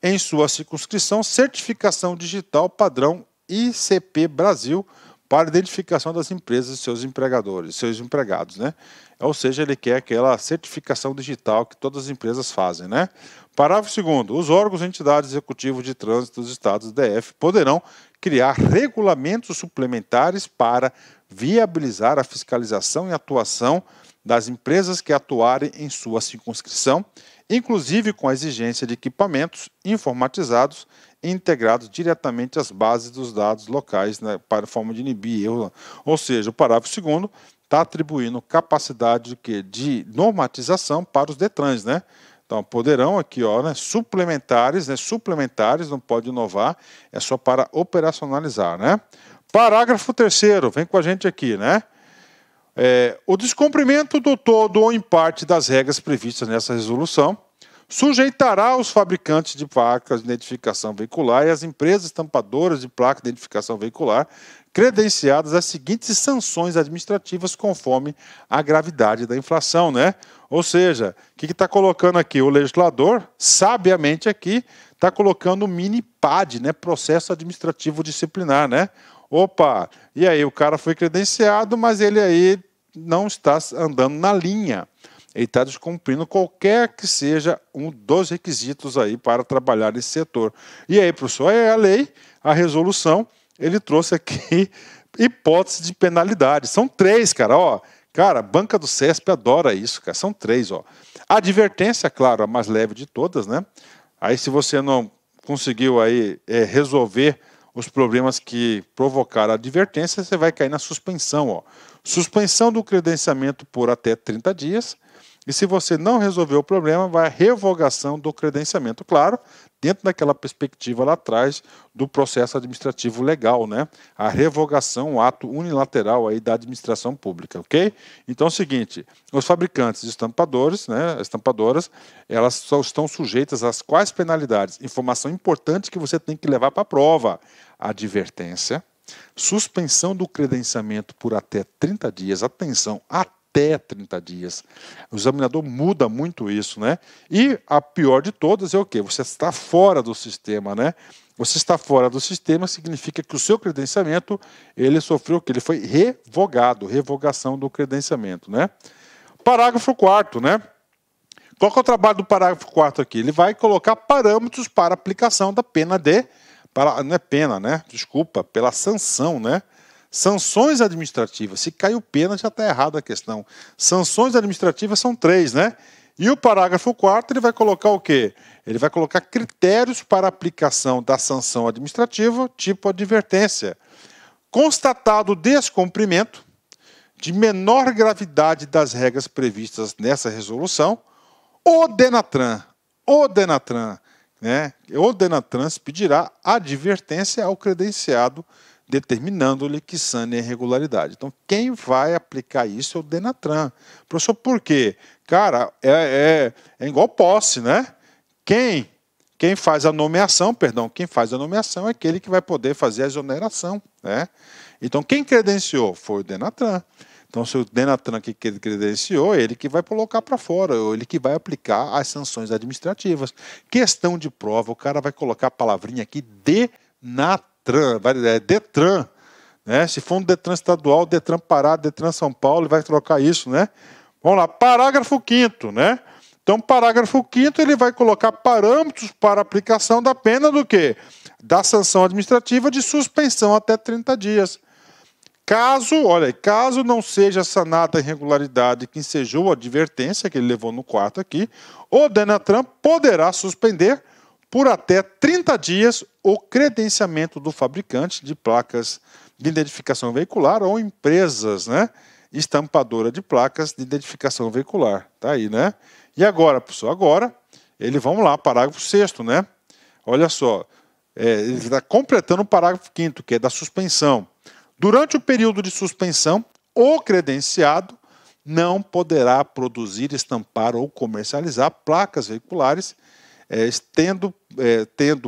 em sua circunscrição, certificação digital padrão ICP Brasil para identificação das empresas e seus empregadores, seus empregados, né? Ou seja, ele quer aquela certificação digital que todas as empresas fazem, né? Parágrafo 2º. Os órgãos e entidades executivas de trânsito dos estados do DF poderão criar regulamentos suplementares para viabilizar a fiscalização e atuação das empresas que atuarem em sua circunscrição, inclusive com a exigência de equipamentos informatizados e integrados diretamente às bases dos dados locais, né, para forma de inibir erro. Ou seja, o parágrafo 2º está atribuindo capacidade de normatização para os DETRANs, né? Então, poderão aqui, ó, né, suplementares, não pode inovar, é só para operacionalizar, né? Parágrafo 3º, vem com a gente aqui, né? O descumprimento do todo ou em parte das regras previstas nessa resolução sujeitará os fabricantes de placas de identificação veicular e as empresas estampadoras de placa de identificação veicular credenciadas às seguintes sanções administrativas conforme a gravidade da infração, né? Ou seja, o que está colocando aqui? O legislador, sabiamente aqui, está colocando o mini PAD, né? Processo administrativo disciplinar, né? Opa, e aí o cara foi credenciado, mas ele aí não está andando na linha. Ele está descumprindo qualquer que seja um dos requisitos aí para trabalhar nesse setor. E aí, professor, é a lei, a resolução, ele trouxe aqui hipótese de penalidade. São 3, cara, ó. Cara, a banca do CESP adora isso, cara. São 3, ó. A advertência, claro, a mais leve de todas, né? Aí, se você não conseguiu aí resolver os problemas que provocaram a advertência, você vai cair na suspensão, ó. Suspensão do credenciamento por até 30 dias. E se você não resolver o problema, vai a revogação do credenciamento. Claro, dentro daquela perspectiva lá atrás do processo administrativo legal, né? A revogação, o ato unilateral aí da administração pública, ok? Então é o seguinte, os fabricantes estampadores, né, estampadoras, elas só estão sujeitas às quais penalidades? Informação importante que você tem que levar para a prova. Advertência, suspensão do credenciamento por até 30 dias, atenção, até 30 dias. O examinador muda muito isso, né? E a pior de todas é o quê? Você está fora do sistema, né? Você está fora do sistema significa que o seu credenciamento, ele sofreu o quê? Ele foi revogado, revogação do credenciamento, né? Parágrafo 4º, né? Qual que é o trabalho do parágrafo 4º aqui? Ele vai colocar parâmetros para aplicação da pena não é pena, né? Desculpa, pela sanção, né? Sanções administrativas. Se caiu pena, já está errada a questão. Sanções administrativas são 3, né? E o parágrafo 4º, ele vai colocar o quê? Ele vai colocar critérios para aplicação da sanção administrativa, tipo advertência. Constatado o descumprimento de menor gravidade das regras previstas nessa resolução, o DENATRAN, né? O DENATRAN pedirá advertência ao credenciado determinando-lhe que sane a irregularidade. Então, quem vai aplicar isso é o DENATRAN. Professor, por quê? Cara, é igual posse, né? Quem faz a nomeação, é aquele que vai poder fazer a exoneração, né? Então, quem credenciou foi o DENATRAN. Então, se o DENATRAN que credenciou, é ele que vai colocar para fora, ou ele que vai aplicar as sanções administrativas. Questão de prova, o cara vai colocar a palavrinha aqui, DETRAN, né? Se for um DETRAN estadual, DETRAN Pará, DETRAN São Paulo, ele vai trocar isso, né? Vamos lá, parágrafo 5º, né? Então, parágrafo 5º, ele vai colocar parâmetros para aplicação da pena do quê? Da sanção administrativa de suspensão até 30 dias. Caso não seja sanada a irregularidade que ensejou a advertência, que ele levou no 4º aqui, o DENATRAN poderá suspender por até 30 dias o credenciamento do fabricante de placas de identificação veicular ou empresas, né, estampadora de placas de identificação veicular. Tá aí, né? E agora, pessoal, vamos lá, parágrafo 6º, né? Olha só, ele está completando o parágrafo 5º, que é da suspensão. Durante o período de suspensão, o credenciado não poderá produzir, estampar ou comercializar placas veiculares, tendo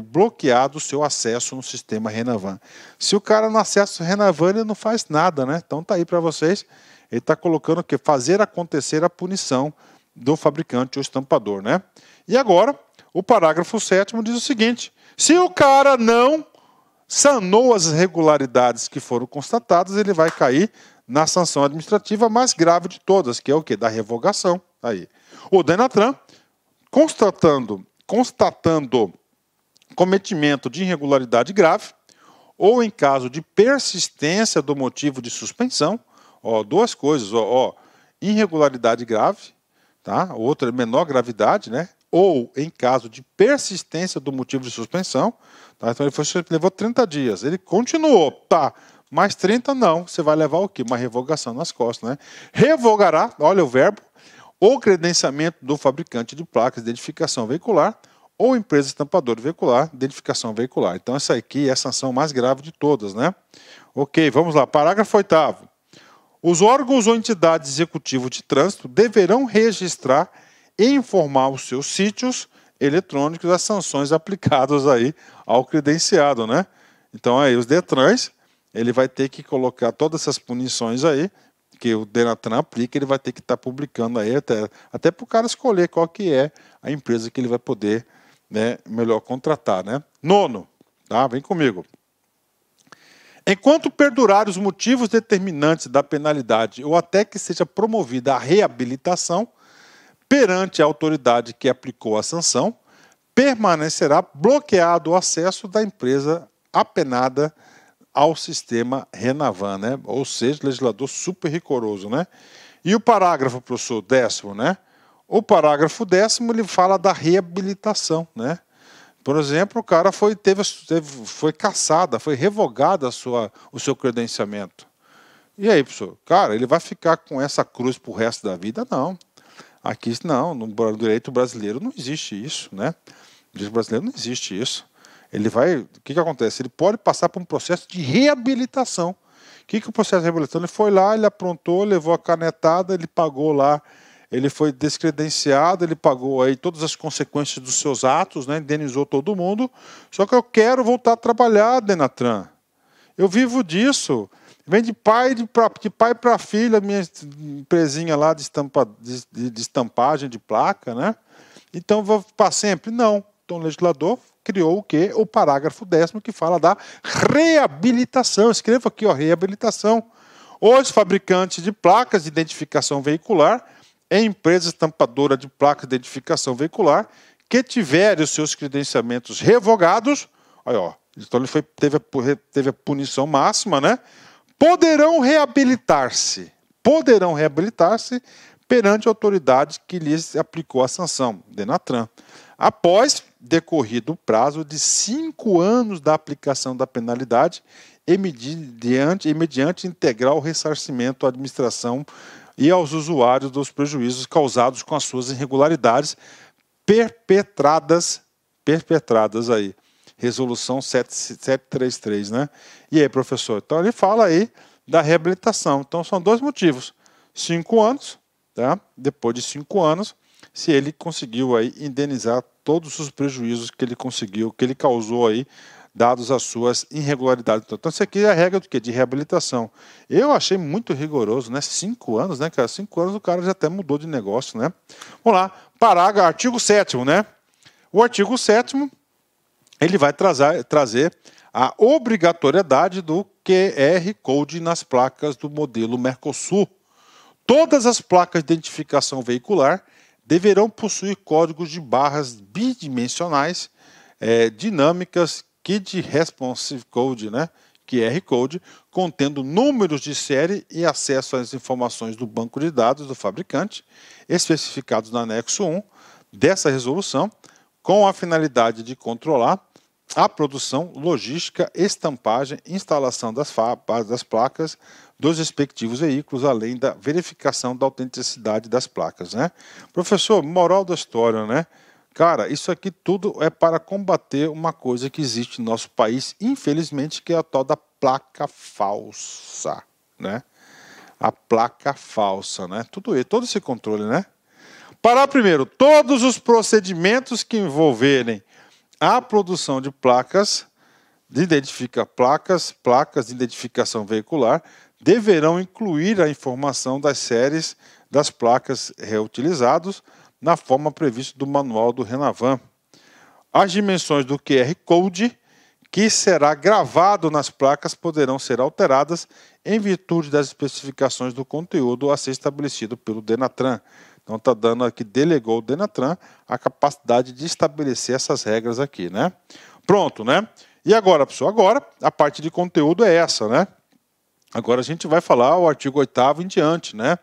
bloqueado o seu acesso no sistema Renavan. Se o cara não acessa o Renavan, ele não faz nada, né? Então tá aí para vocês. Ele está colocando o quê? Fazer acontecer a punição do fabricante ou estampador, né? E agora, o parágrafo 7º diz o seguinte: se o cara não sanou as irregularidades que foram constatadas, ele vai cair na sanção administrativa mais grave de todas, que é o quê? Da revogação. Aí. O Denatran, constatando cometimento de irregularidade grave, ou em caso de persistência do motivo de suspensão, ó, duas coisas, irregularidade grave, tá? Outra menor gravidade, né? Ou em caso de persistência do motivo de suspensão, tá? Então ele levou 30 dias, ele continuou, tá? Mais 30 não, você vai levar o quê? Uma revogação nas costas, né? Revogará, olha o verbo, o credenciamento do fabricante de placas de identificação veicular ou empresa estampadora veicular, identificação veicular. Então essa aqui é a sanção mais grave de todas, né? Ok, vamos lá, parágrafo 8º. Os órgãos ou entidades executivas de trânsito deverão registrar e informar os seus sítios eletrônicos as sanções aplicadas aí ao credenciado, né? Então aí os Detrans, ele vai ter que colocar todas essas punições aí, que o Denatran aplica, ele vai ter que estar publicando aí, até para o cara escolher qual que é a empresa que ele vai poder, né, melhor contratar, né? 9º, tá? Vem comigo. Enquanto perdurar os motivos determinantes da penalidade ou até que seja promovida a reabilitação perante a autoridade que aplicou a sanção, permanecerá bloqueado o acesso da empresa apenada ao sistema Renavan, né? Ou seja, legislador super rigoroso, né? E o parágrafo, professor, 10º, né? O parágrafo 10º, ele fala da reabilitação, né? Por exemplo, o cara foi cassada, foi revogada o seu credenciamento. E aí, professor? Cara, ele vai ficar com essa cruz pro resto da vida? Não. Aqui, não, no direito brasileiro não existe isso, né? No direito brasileiro não existe isso. Ele vai, o que acontece? Ele pode passar por um processo de reabilitação. O que o processo de reabilitação? Ele foi lá, ele aprontou, levou a canetada, ele pagou lá, ele foi descredenciado, ele pagou aí todas as consequências dos seus atos, né? Indenizou todo mundo. Só que eu quero voltar a trabalhar, Denatran. Eu vivo disso. Vem de pai para filha, minha empresinha lá de estampagem de placa, né? Então, vou para sempre? Não. Então, o legislador criou o quê? O parágrafo 10º, que fala da reabilitação. Escreva aqui, ó, reabilitação. Os fabricantes de placas de identificação veicular, empresa estampadora de placas de identificação veicular, que tiverem os seus credenciamentos revogados, aí, ó, então ele teve a punição máxima, né? Poderão reabilitar-se perante a autoridade que lhes aplicou a sanção, Denatran, após decorrido o prazo de 5 anos da aplicação da penalidade e mediante integral ressarcimento à administração e aos usuários dos prejuízos causados com as suas irregularidades perpetradas aí. Resolução 733, né? E aí, professor? Então, ele fala aí da reabilitação. Então, são 2 motivos. 5 anos, tá? Depois de 5 anos, se ele conseguiu aí indenizar todos os prejuízos que ele conseguiu, que ele causou aí, dados as suas irregularidades. Então, isso aqui é a regra do quê? De reabilitação. Eu achei muito rigoroso, né? 5 anos, né, cara? 5 anos o cara já até mudou de negócio, né? Vamos lá. Parágrafo, artigo 7º, né? O artigo 7º, ele vai trazer a obrigatoriedade do QR Code nas placas do modelo Mercosul. Todas as placas de identificação veicular deverão possuir códigos de barras bidimensionais dinâmicas Key Responsive Code, né? QR Code, contendo números de série e acesso às informações do banco de dados do fabricante, especificados no anexo 1 dessa resolução, com a finalidade de controlar a produção, logística, estampagem, instalação das placas dos respectivos veículos, além da verificação da autenticidade das placas, né? Professor, moral da história, né? Cara, isso aqui tudo é para combater uma coisa que existe no nosso país, infelizmente, que é a tal da placa falsa, né? A placa falsa, né? Todo esse controle, né? Parar primeiro, todos os procedimentos que envolverem a produção de placas de identificação veicular deverão incluir a informação das séries das placas reutilizadas na forma prevista do manual do Renavan. As dimensões do QR Code que será gravado nas placas poderão ser alteradas em virtude das especificações do conteúdo a ser estabelecido pelo Denatran. Então está dando aqui, delegou o Denatran a capacidade de estabelecer essas regras aqui, né? Pronto, né? E agora, pessoal, agora a parte de conteúdo é essa, né? Agora a gente vai falar o artigo 8º em diante, né?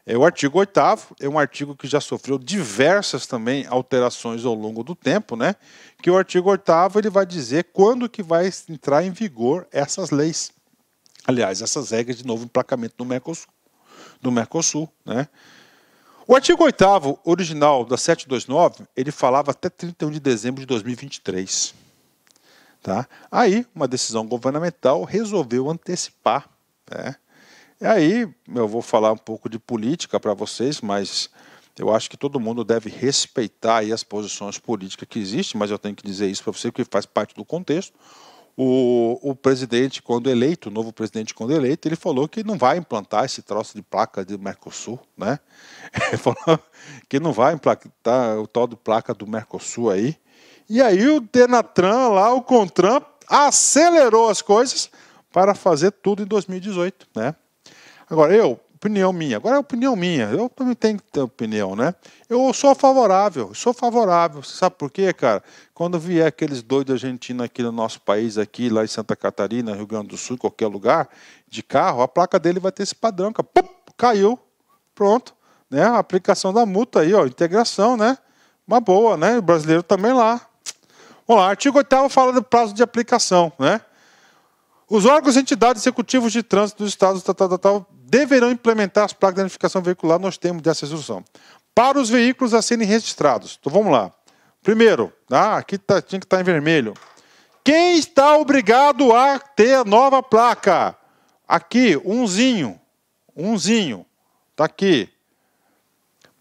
O artigo 8º é um artigo que já sofreu diversas também alterações ao longo do tempo, né? Que o artigo 8º ele vai dizer quando que vai entrar em vigor essas leis. Aliás, essas regras de novo emplacamento do Mercosul, né? O artigo 8º original da 729, ele falava até 31 de dezembro de 2023. Tá? Aí, uma decisão governamental resolveu antecipar, né? E aí, eu vou falar um pouco de política para vocês, mas eu acho que todo mundo deve respeitar aí as posições políticas que existem, mas eu tenho que dizer isso para você, porque faz parte do contexto. O presidente, quando eleito, o novo presidente, quando eleito, ele falou que não vai implantar esse troço de placa do Mercosul, né? Ele falou que não vai implantar o tal de placa do Mercosul aí. E aí o Denatran, lá, o CONTRAN, acelerou as coisas para fazer tudo em 2018, né? Agora, opinião minha, eu também tenho que ter opinião, né? Eu sou favorável, Você sabe por quê, cara? Quando vier aqueles doidos argentinos aqui no nosso país, aqui, lá em Santa Catarina, Rio Grande do Sul, em qualquer lugar, de carro, a placa dele vai ter esse padrão, cara. Pum, caiu, pronto, né? A aplicação da multa aí, ó, integração, né? Uma boa, né? O brasileiro também lá. Vamos lá, artigo 8º fala do prazo de aplicação, né? Os órgãos e entidades executivos de trânsito dos estados deverão implementar as placas de identificação veicular nos termos dessa resolução para os veículos a serem registrados. Então vamos lá. Primeiro, aqui tinha que estar em vermelho. Quem está obrigado a ter a nova placa? Aqui, umzinho. Está aqui.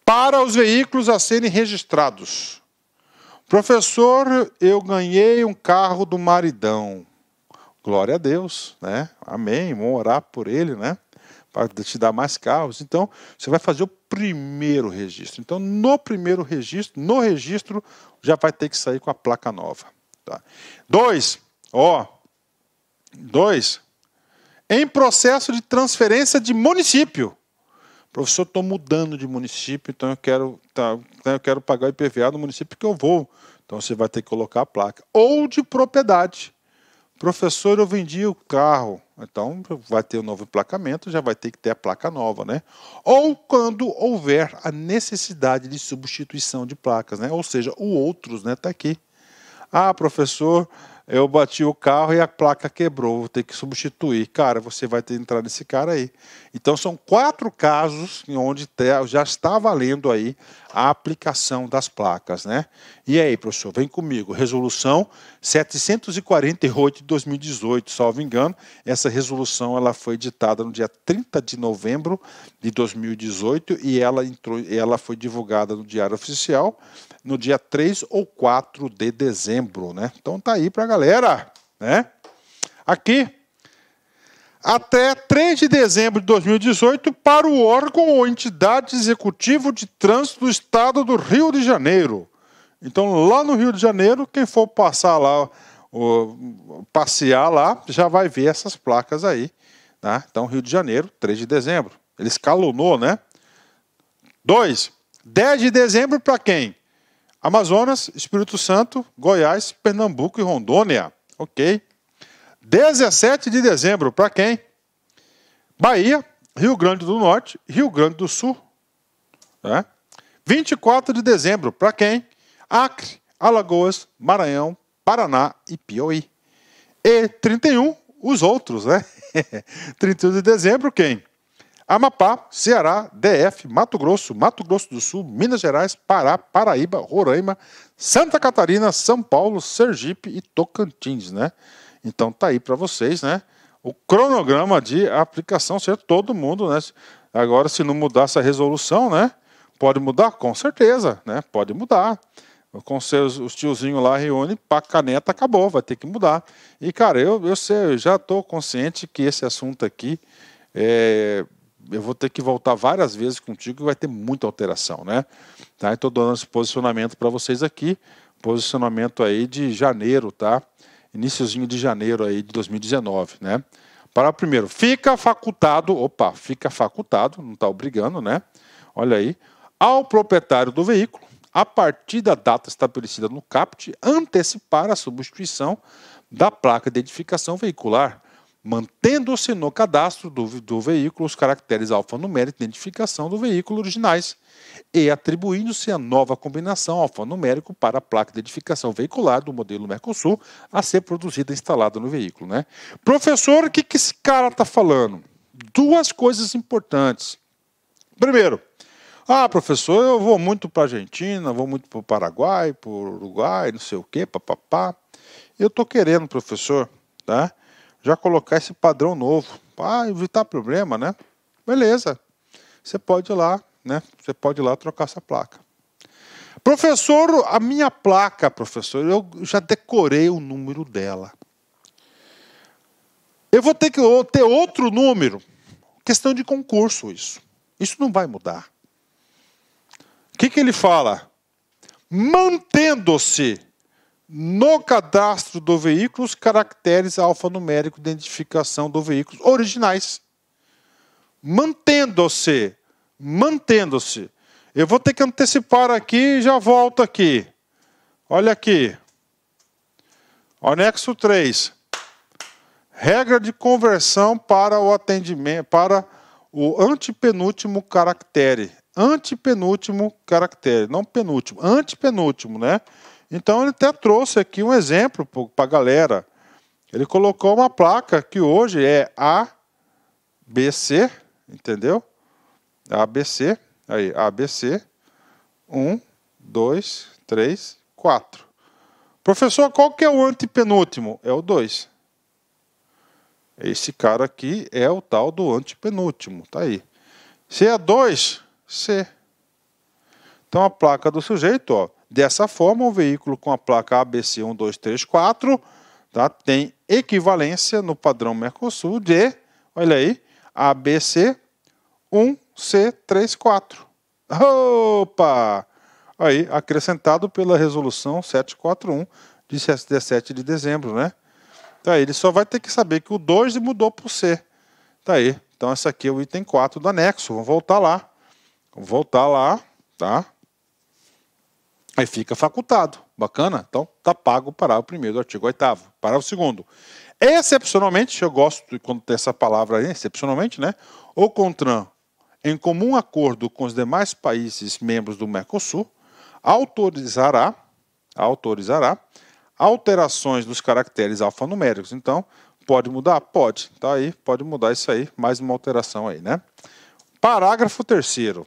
Para os veículos a serem registrados. Professor, eu ganhei um carro do maridão. Glória a Deus, né? Amém. Vamos orar por ele, né? Para te dar mais carros. Então, você vai fazer o primeiro registro. Então, no registro, já vai ter que sair com a placa nova. Tá? 2. Em processo de transferência de município. Professor, estou mudando de município, então eu quero pagar o IPVA no município que eu vou. Então, você vai ter que colocar a placa. Ou de propriedade. Professor, eu vendi o carro. Então, vai ter um novo emplacamento, já vai ter que ter a placa nova, né? Ou quando houver a necessidade de substituição de placas, né? Ou seja, o outros, né? Está aqui. Professor, eu bati o carro e a placa quebrou, vou ter que substituir. Cara, você vai ter que entrar nesse cara aí. Então, são 4 casos onde já está valendo aí a aplicação das placas, né? E aí, professor, vem comigo. Resolução 748 de 2018, salvo engano. Essa resolução ela foi ditada no dia 30 de novembro de 2018 e ela foi divulgada no Diário Oficial no dia 3 ou 4 de dezembro, né? Então tá aí pra galera, né? Aqui, até 3 de dezembro de 2018, para o órgão ou entidade executivo de trânsito do Estado do Rio de Janeiro. Então, lá no Rio de Janeiro, quem for passar lá, passear lá, já vai ver essas placas aí. Tá? Então, Rio de Janeiro, 3 de dezembro. Ele escalonou, né? 2. 10 de dezembro para quem? Amazonas, Espírito Santo, Goiás, Pernambuco e Rondônia. Ok. 17 de dezembro, para quem? Bahia, Rio Grande do Norte, Rio Grande do Sul. 24 de dezembro, para quem? Acre, Alagoas, Maranhão, Paraná e Piauí. E 31, os outros, né? 31 de dezembro, quem? Amapá, Ceará, DF, Mato Grosso do Sul, Minas Gerais, Pará, Paraíba, Roraima, Santa Catarina, São Paulo, Sergipe e Tocantins, né? Então tá aí para vocês, né? O cronograma de aplicação, certo? Todo mundo, né? Agora, se não mudar essa resolução, né? Pode mudar? Com certeza, né? Pode mudar. Com os tiozinhos lá reúne, pá, caneta, acabou, vai ter que mudar. E, cara, eu já estou consciente que esse assunto aqui eu vou ter que voltar várias vezes contigo e vai ter muita alteração, né? Tá? Estou dando esse posicionamento para vocês aqui, posicionamento aí de janeiro, tá? Iniciozinho de janeiro aí de 2019, né? Para o primeiro, fica facultado, não está obrigando, né? Olha aí, ao proprietário do veículo, a partir da data estabelecida no CAPT, antecipar a substituição da placa de identificação veicular, mantendo-se no cadastro do veículo os caracteres alfanuméricos de identificação do veículo originais e atribuindo-se a nova combinação alfanumérico para a placa de identificação veicular do modelo Mercosul a ser produzida e instalada no veículo, né? Professor, o que esse cara está falando? Duas coisas importantes. Primeiro, professor, eu vou muito para a Argentina, vou muito para o Paraguai, para o Uruguai, não sei o quê, papapá. Eu estou querendo, professor, tá? Já colocar esse padrão novo, para evitar problema, né? Beleza, você pode ir lá, né? Você pode ir lá trocar essa placa. Professor, a minha placa, professor, eu já decorei o número dela. Eu vou ter que ter outro número. Questão de concurso, isso. Isso não vai mudar. O que ele fala? Mantendo-se no cadastro do veículo os caracteres alfanuméricos de identificação do veículo originais. Mantendo-se. Mantendo-se. Eu vou ter que antecipar aqui e já volto aqui. Olha aqui. Anexo 3. Regra de conversão para o atendimento, para o antepenúltimo caractere. Antepenúltimo caractere, não penúltimo, antepenúltimo, né? Então ele até trouxe aqui um exemplo para a galera. Ele colocou uma placa que hoje é ABC, entendeu? ABC, aí, ABC, 1, 2, 3, 4. Professor, qual que é o antepenúltimo? É o 2. Esse cara aqui é o tal do antepenúltimo, tá aí. Se é 2, C. Então a placa do sujeito, ó, dessa forma, o veículo com a placa ABC 1234, tá, tem equivalência no padrão Mercosul de, olha aí, ABC 1C34. Opa! Aí, acrescentado pela resolução 741 de 17 de dezembro, né? Tá aí, ele só vai ter que saber que o 2 mudou para o C. Tá aí. Então, esse aqui é o item 4 do anexo. Vamos voltar lá. Vamos voltar lá, tá? Aí fica facultado. Bacana? Então, tá pago o parágrafo primeiro do artigo 8º. Parágrafo 2º. Excepcionalmente, eu gosto quando tem essa palavra aí, excepcionalmente, né? O CONTRAN, em comum acordo com os demais países membros do Mercosul, autorizará alterações dos caracteres alfanuméricos. Então, pode mudar? Pode. Tá aí, pode mudar isso aí. Mais uma alteração aí, né? Parágrafo 3º.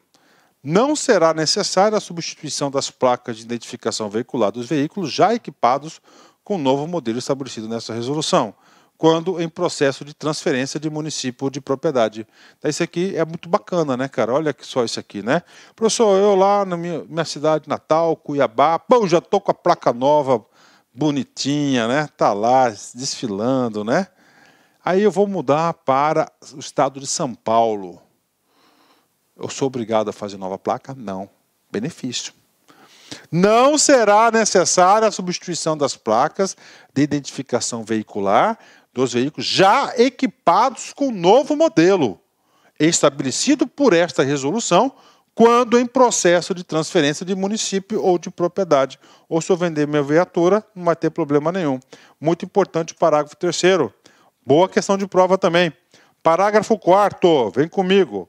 Não será necessária a substituição das placas de identificação veicular dos veículos já equipados com o novo modelo estabelecido nessa resolução, quando em processo de transferência de município de propriedade. Então, isso aqui é muito bacana, né, cara? Olha só isso aqui, né? Professor, eu lá na minha cidade natal, Cuiabá, pô, já tô com a placa nova, bonitinha, né? Tá lá, desfilando, né? Aí eu vou mudar para o estado de São Paulo. Eu sou obrigado a fazer nova placa? Não. Benefício. Não será necessária a substituição das placas de identificação veicular dos veículos já equipados com o novo modelo, estabelecido por esta resolução, quando em processo de transferência de município ou de propriedade. Ou se eu vender minha viatura, não vai ter problema nenhum. Muito importante o parágrafo 3º. Boa questão de prova também. Parágrafo 4º, vem comigo.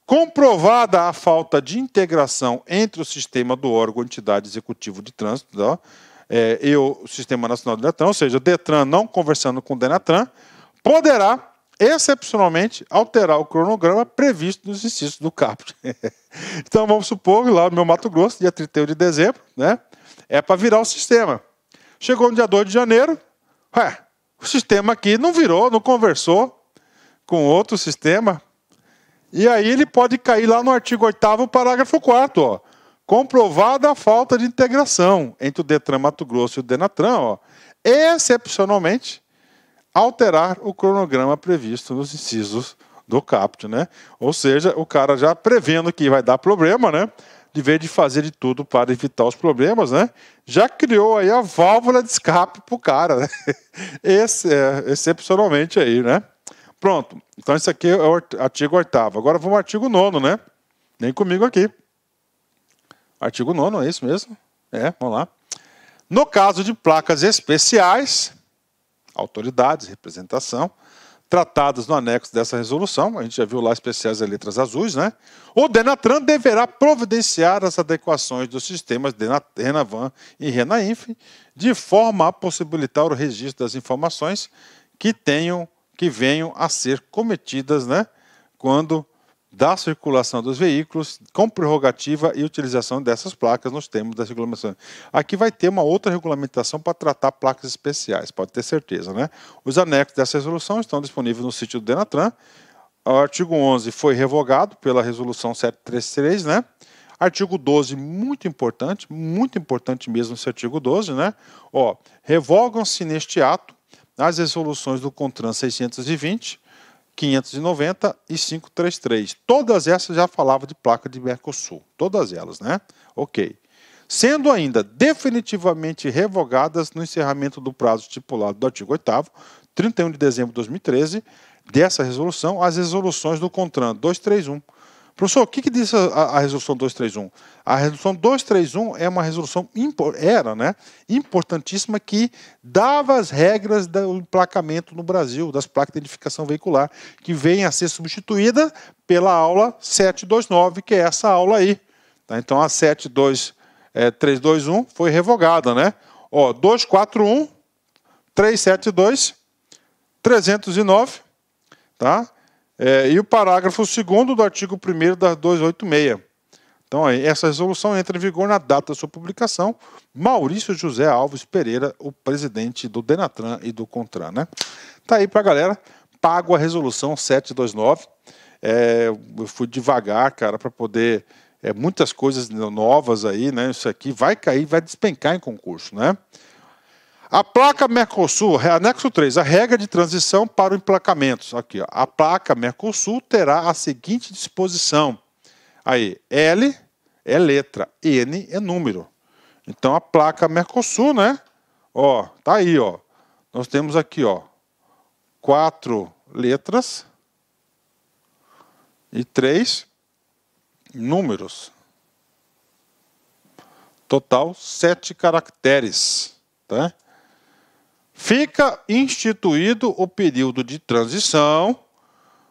Comprovada a falta de integração entre o sistema do órgão ou entidade executivo de trânsito e o Sistema Nacional do Detran, ou seja, o Detran não conversando com o Denatran, poderá, excepcionalmente, alterar o cronograma previsto nos incisos do CAPT. Então, vamos supor que lá no meu Mato Grosso, dia 31 de dezembro, né, é para virar o sistema. Chegou no dia 2 de janeiro, o sistema aqui não virou, não conversou com outro sistema. E aí ele pode cair lá no artigo 8º, parágrafo 4º, ó. Comprovada a falta de integração entre o Detran Mato Grosso e o Denatran, ó, excepcionalmente, alterar o cronograma previsto nos incisos do CAPT, né? Ou seja, o cara já prevendo que vai dar problema, né? De vez de fazer de tudo para evitar os problemas, né? Já criou aí a válvula de escape para o cara, né? Excepcionalmente aí, né? Pronto. Então, isso aqui é o artigo 8º. Agora vamos ao artigo 9º, né? Vem comigo aqui. Artigo 9º, é isso mesmo? Vamos lá. No caso de placas especiais, autoridades, representação, tratadas no anexo dessa resolução, a gente já viu lá especiais as letras azuis, né? O Denatran deverá providenciar as adequações dos sistemas Renavan e Renainf, de forma a possibilitar o registro das informações que venham a ser cometidas, né, quando da circulação dos veículos, com prerrogativa e utilização dessas placas nos termos da regulamentação. Aqui vai ter uma outra regulamentação para tratar placas especiais, pode ter certeza, né? Os anexos dessa resolução estão disponíveis no sítio do Denatran. O artigo 11 foi revogado pela resolução 733, né? Artigo 12, muito importante mesmo esse artigo 12, né? Revogam-se neste ato as resoluções do CONTRAN 620, 590 e 533. Todas essas já falavam de placa de Mercosul. Todas elas, né? Ok. Sendo ainda definitivamente revogadas no encerramento do prazo estipulado do artigo 8º, 31 de dezembro de 2013, dessa resolução, as resoluções do CONTRAN 231. Professor, o que diz a resolução 231? A resolução 231 é uma resolução, importantíssima, que dava as regras do emplacamento no Brasil, das placas de identificação veicular, que vem a ser substituída pela aula 729, que é essa aula aí. Tá? Então, a 72321 foi revogada, né? 241, 372, 309, tá? E o parágrafo 2º do artigo 1º da 286. Então, essa resolução entra em vigor na data da sua publicação. Maurício José Alves Pereira, o presidente do Denatran e do CONTRAN, né? Tá aí para a galera. Pago a resolução 729. Eu fui devagar, cara, para poder... muitas coisas novas aí, né? Isso aqui vai cair, vai despencar em concurso, né? A placa Mercosul, anexo 3, a regra de transição para o emplacamento. Aqui, ó. A placa Mercosul terá a seguinte disposição. Aí, L é letra, N é número. Então, a placa Mercosul, né? Tá aí, ó. Nós temos aqui, ó, 4 letras e 3 números. Total, 7 caracteres, tá? Fica instituído o período de transição,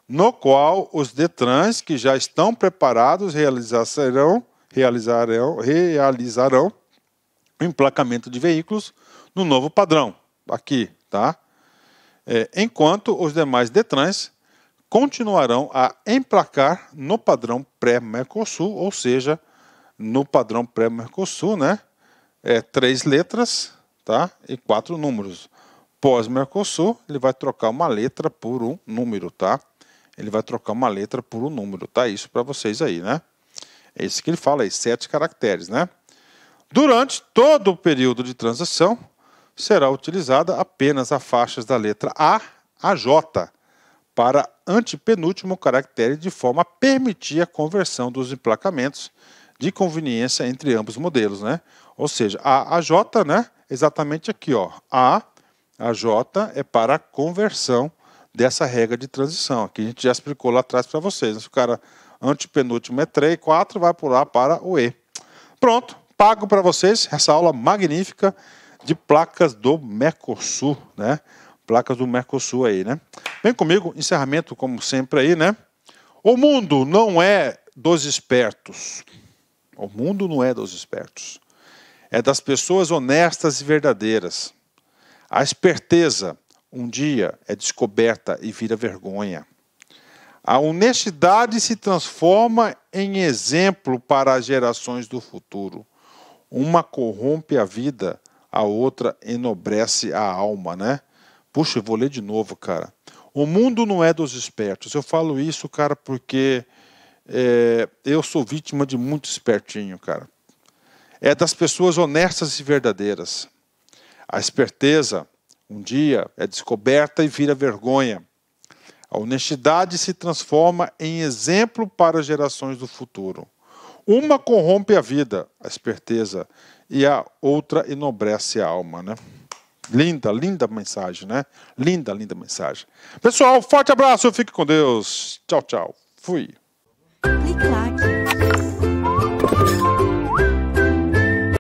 no qual os DETRANs que já estão preparados realizarão o emplacamento de veículos no novo padrão. Aqui, tá? Enquanto os demais DETRANs continuarão a emplacar no padrão pré-Mercosul, ou seja, no padrão pré-Mercosul, né? 3 letras, tá? E 4 números. Pós-Mercosul, ele vai trocar uma letra por um número, tá? Ele vai trocar uma letra por um número, tá? Isso para vocês aí, né? É isso que ele fala aí, 7 caracteres, né? Durante todo o período de transição, será utilizada apenas a faixas da letra A a J para antepenúltimo caractere, de forma a permitir a conversão dos emplacamentos de conveniência entre ambos modelos, né? Ou seja, A J, né? Exatamente aqui, ó. A J é para a conversão dessa regra de transição. Aqui a gente já explicou lá atrás para vocês. Se o cara antepenúltimo é 3, 4, vai pular para o E. Pronto, pago para vocês essa aula magnífica de placas do Mercosul, né? Placas do Mercosul aí, né? Vem comigo, encerramento como sempre aí, né? O mundo não é dos espertos. O mundo não é dos espertos. É das pessoas honestas e verdadeiras. A esperteza, um dia, é descoberta e vira vergonha. A honestidade se transforma em exemplo para as gerações do futuro. Uma corrompe a vida, a outra enobrece a alma, né? Puxa, eu vou ler de novo, cara. O mundo não é dos espertos. Eu falo isso, cara, porque eu sou vítima de muito espertinho, cara. É das pessoas honestas e verdadeiras. A esperteza, um dia, é descoberta e vira vergonha. A honestidade se transforma em exemplo para as gerações do futuro. Uma corrompe a vida, a esperteza, e a outra enobrece a alma, né? Linda, linda mensagem, né? Linda, linda mensagem. Pessoal, forte abraço, fique com Deus. Tchau, tchau. Fui. Clique-claque.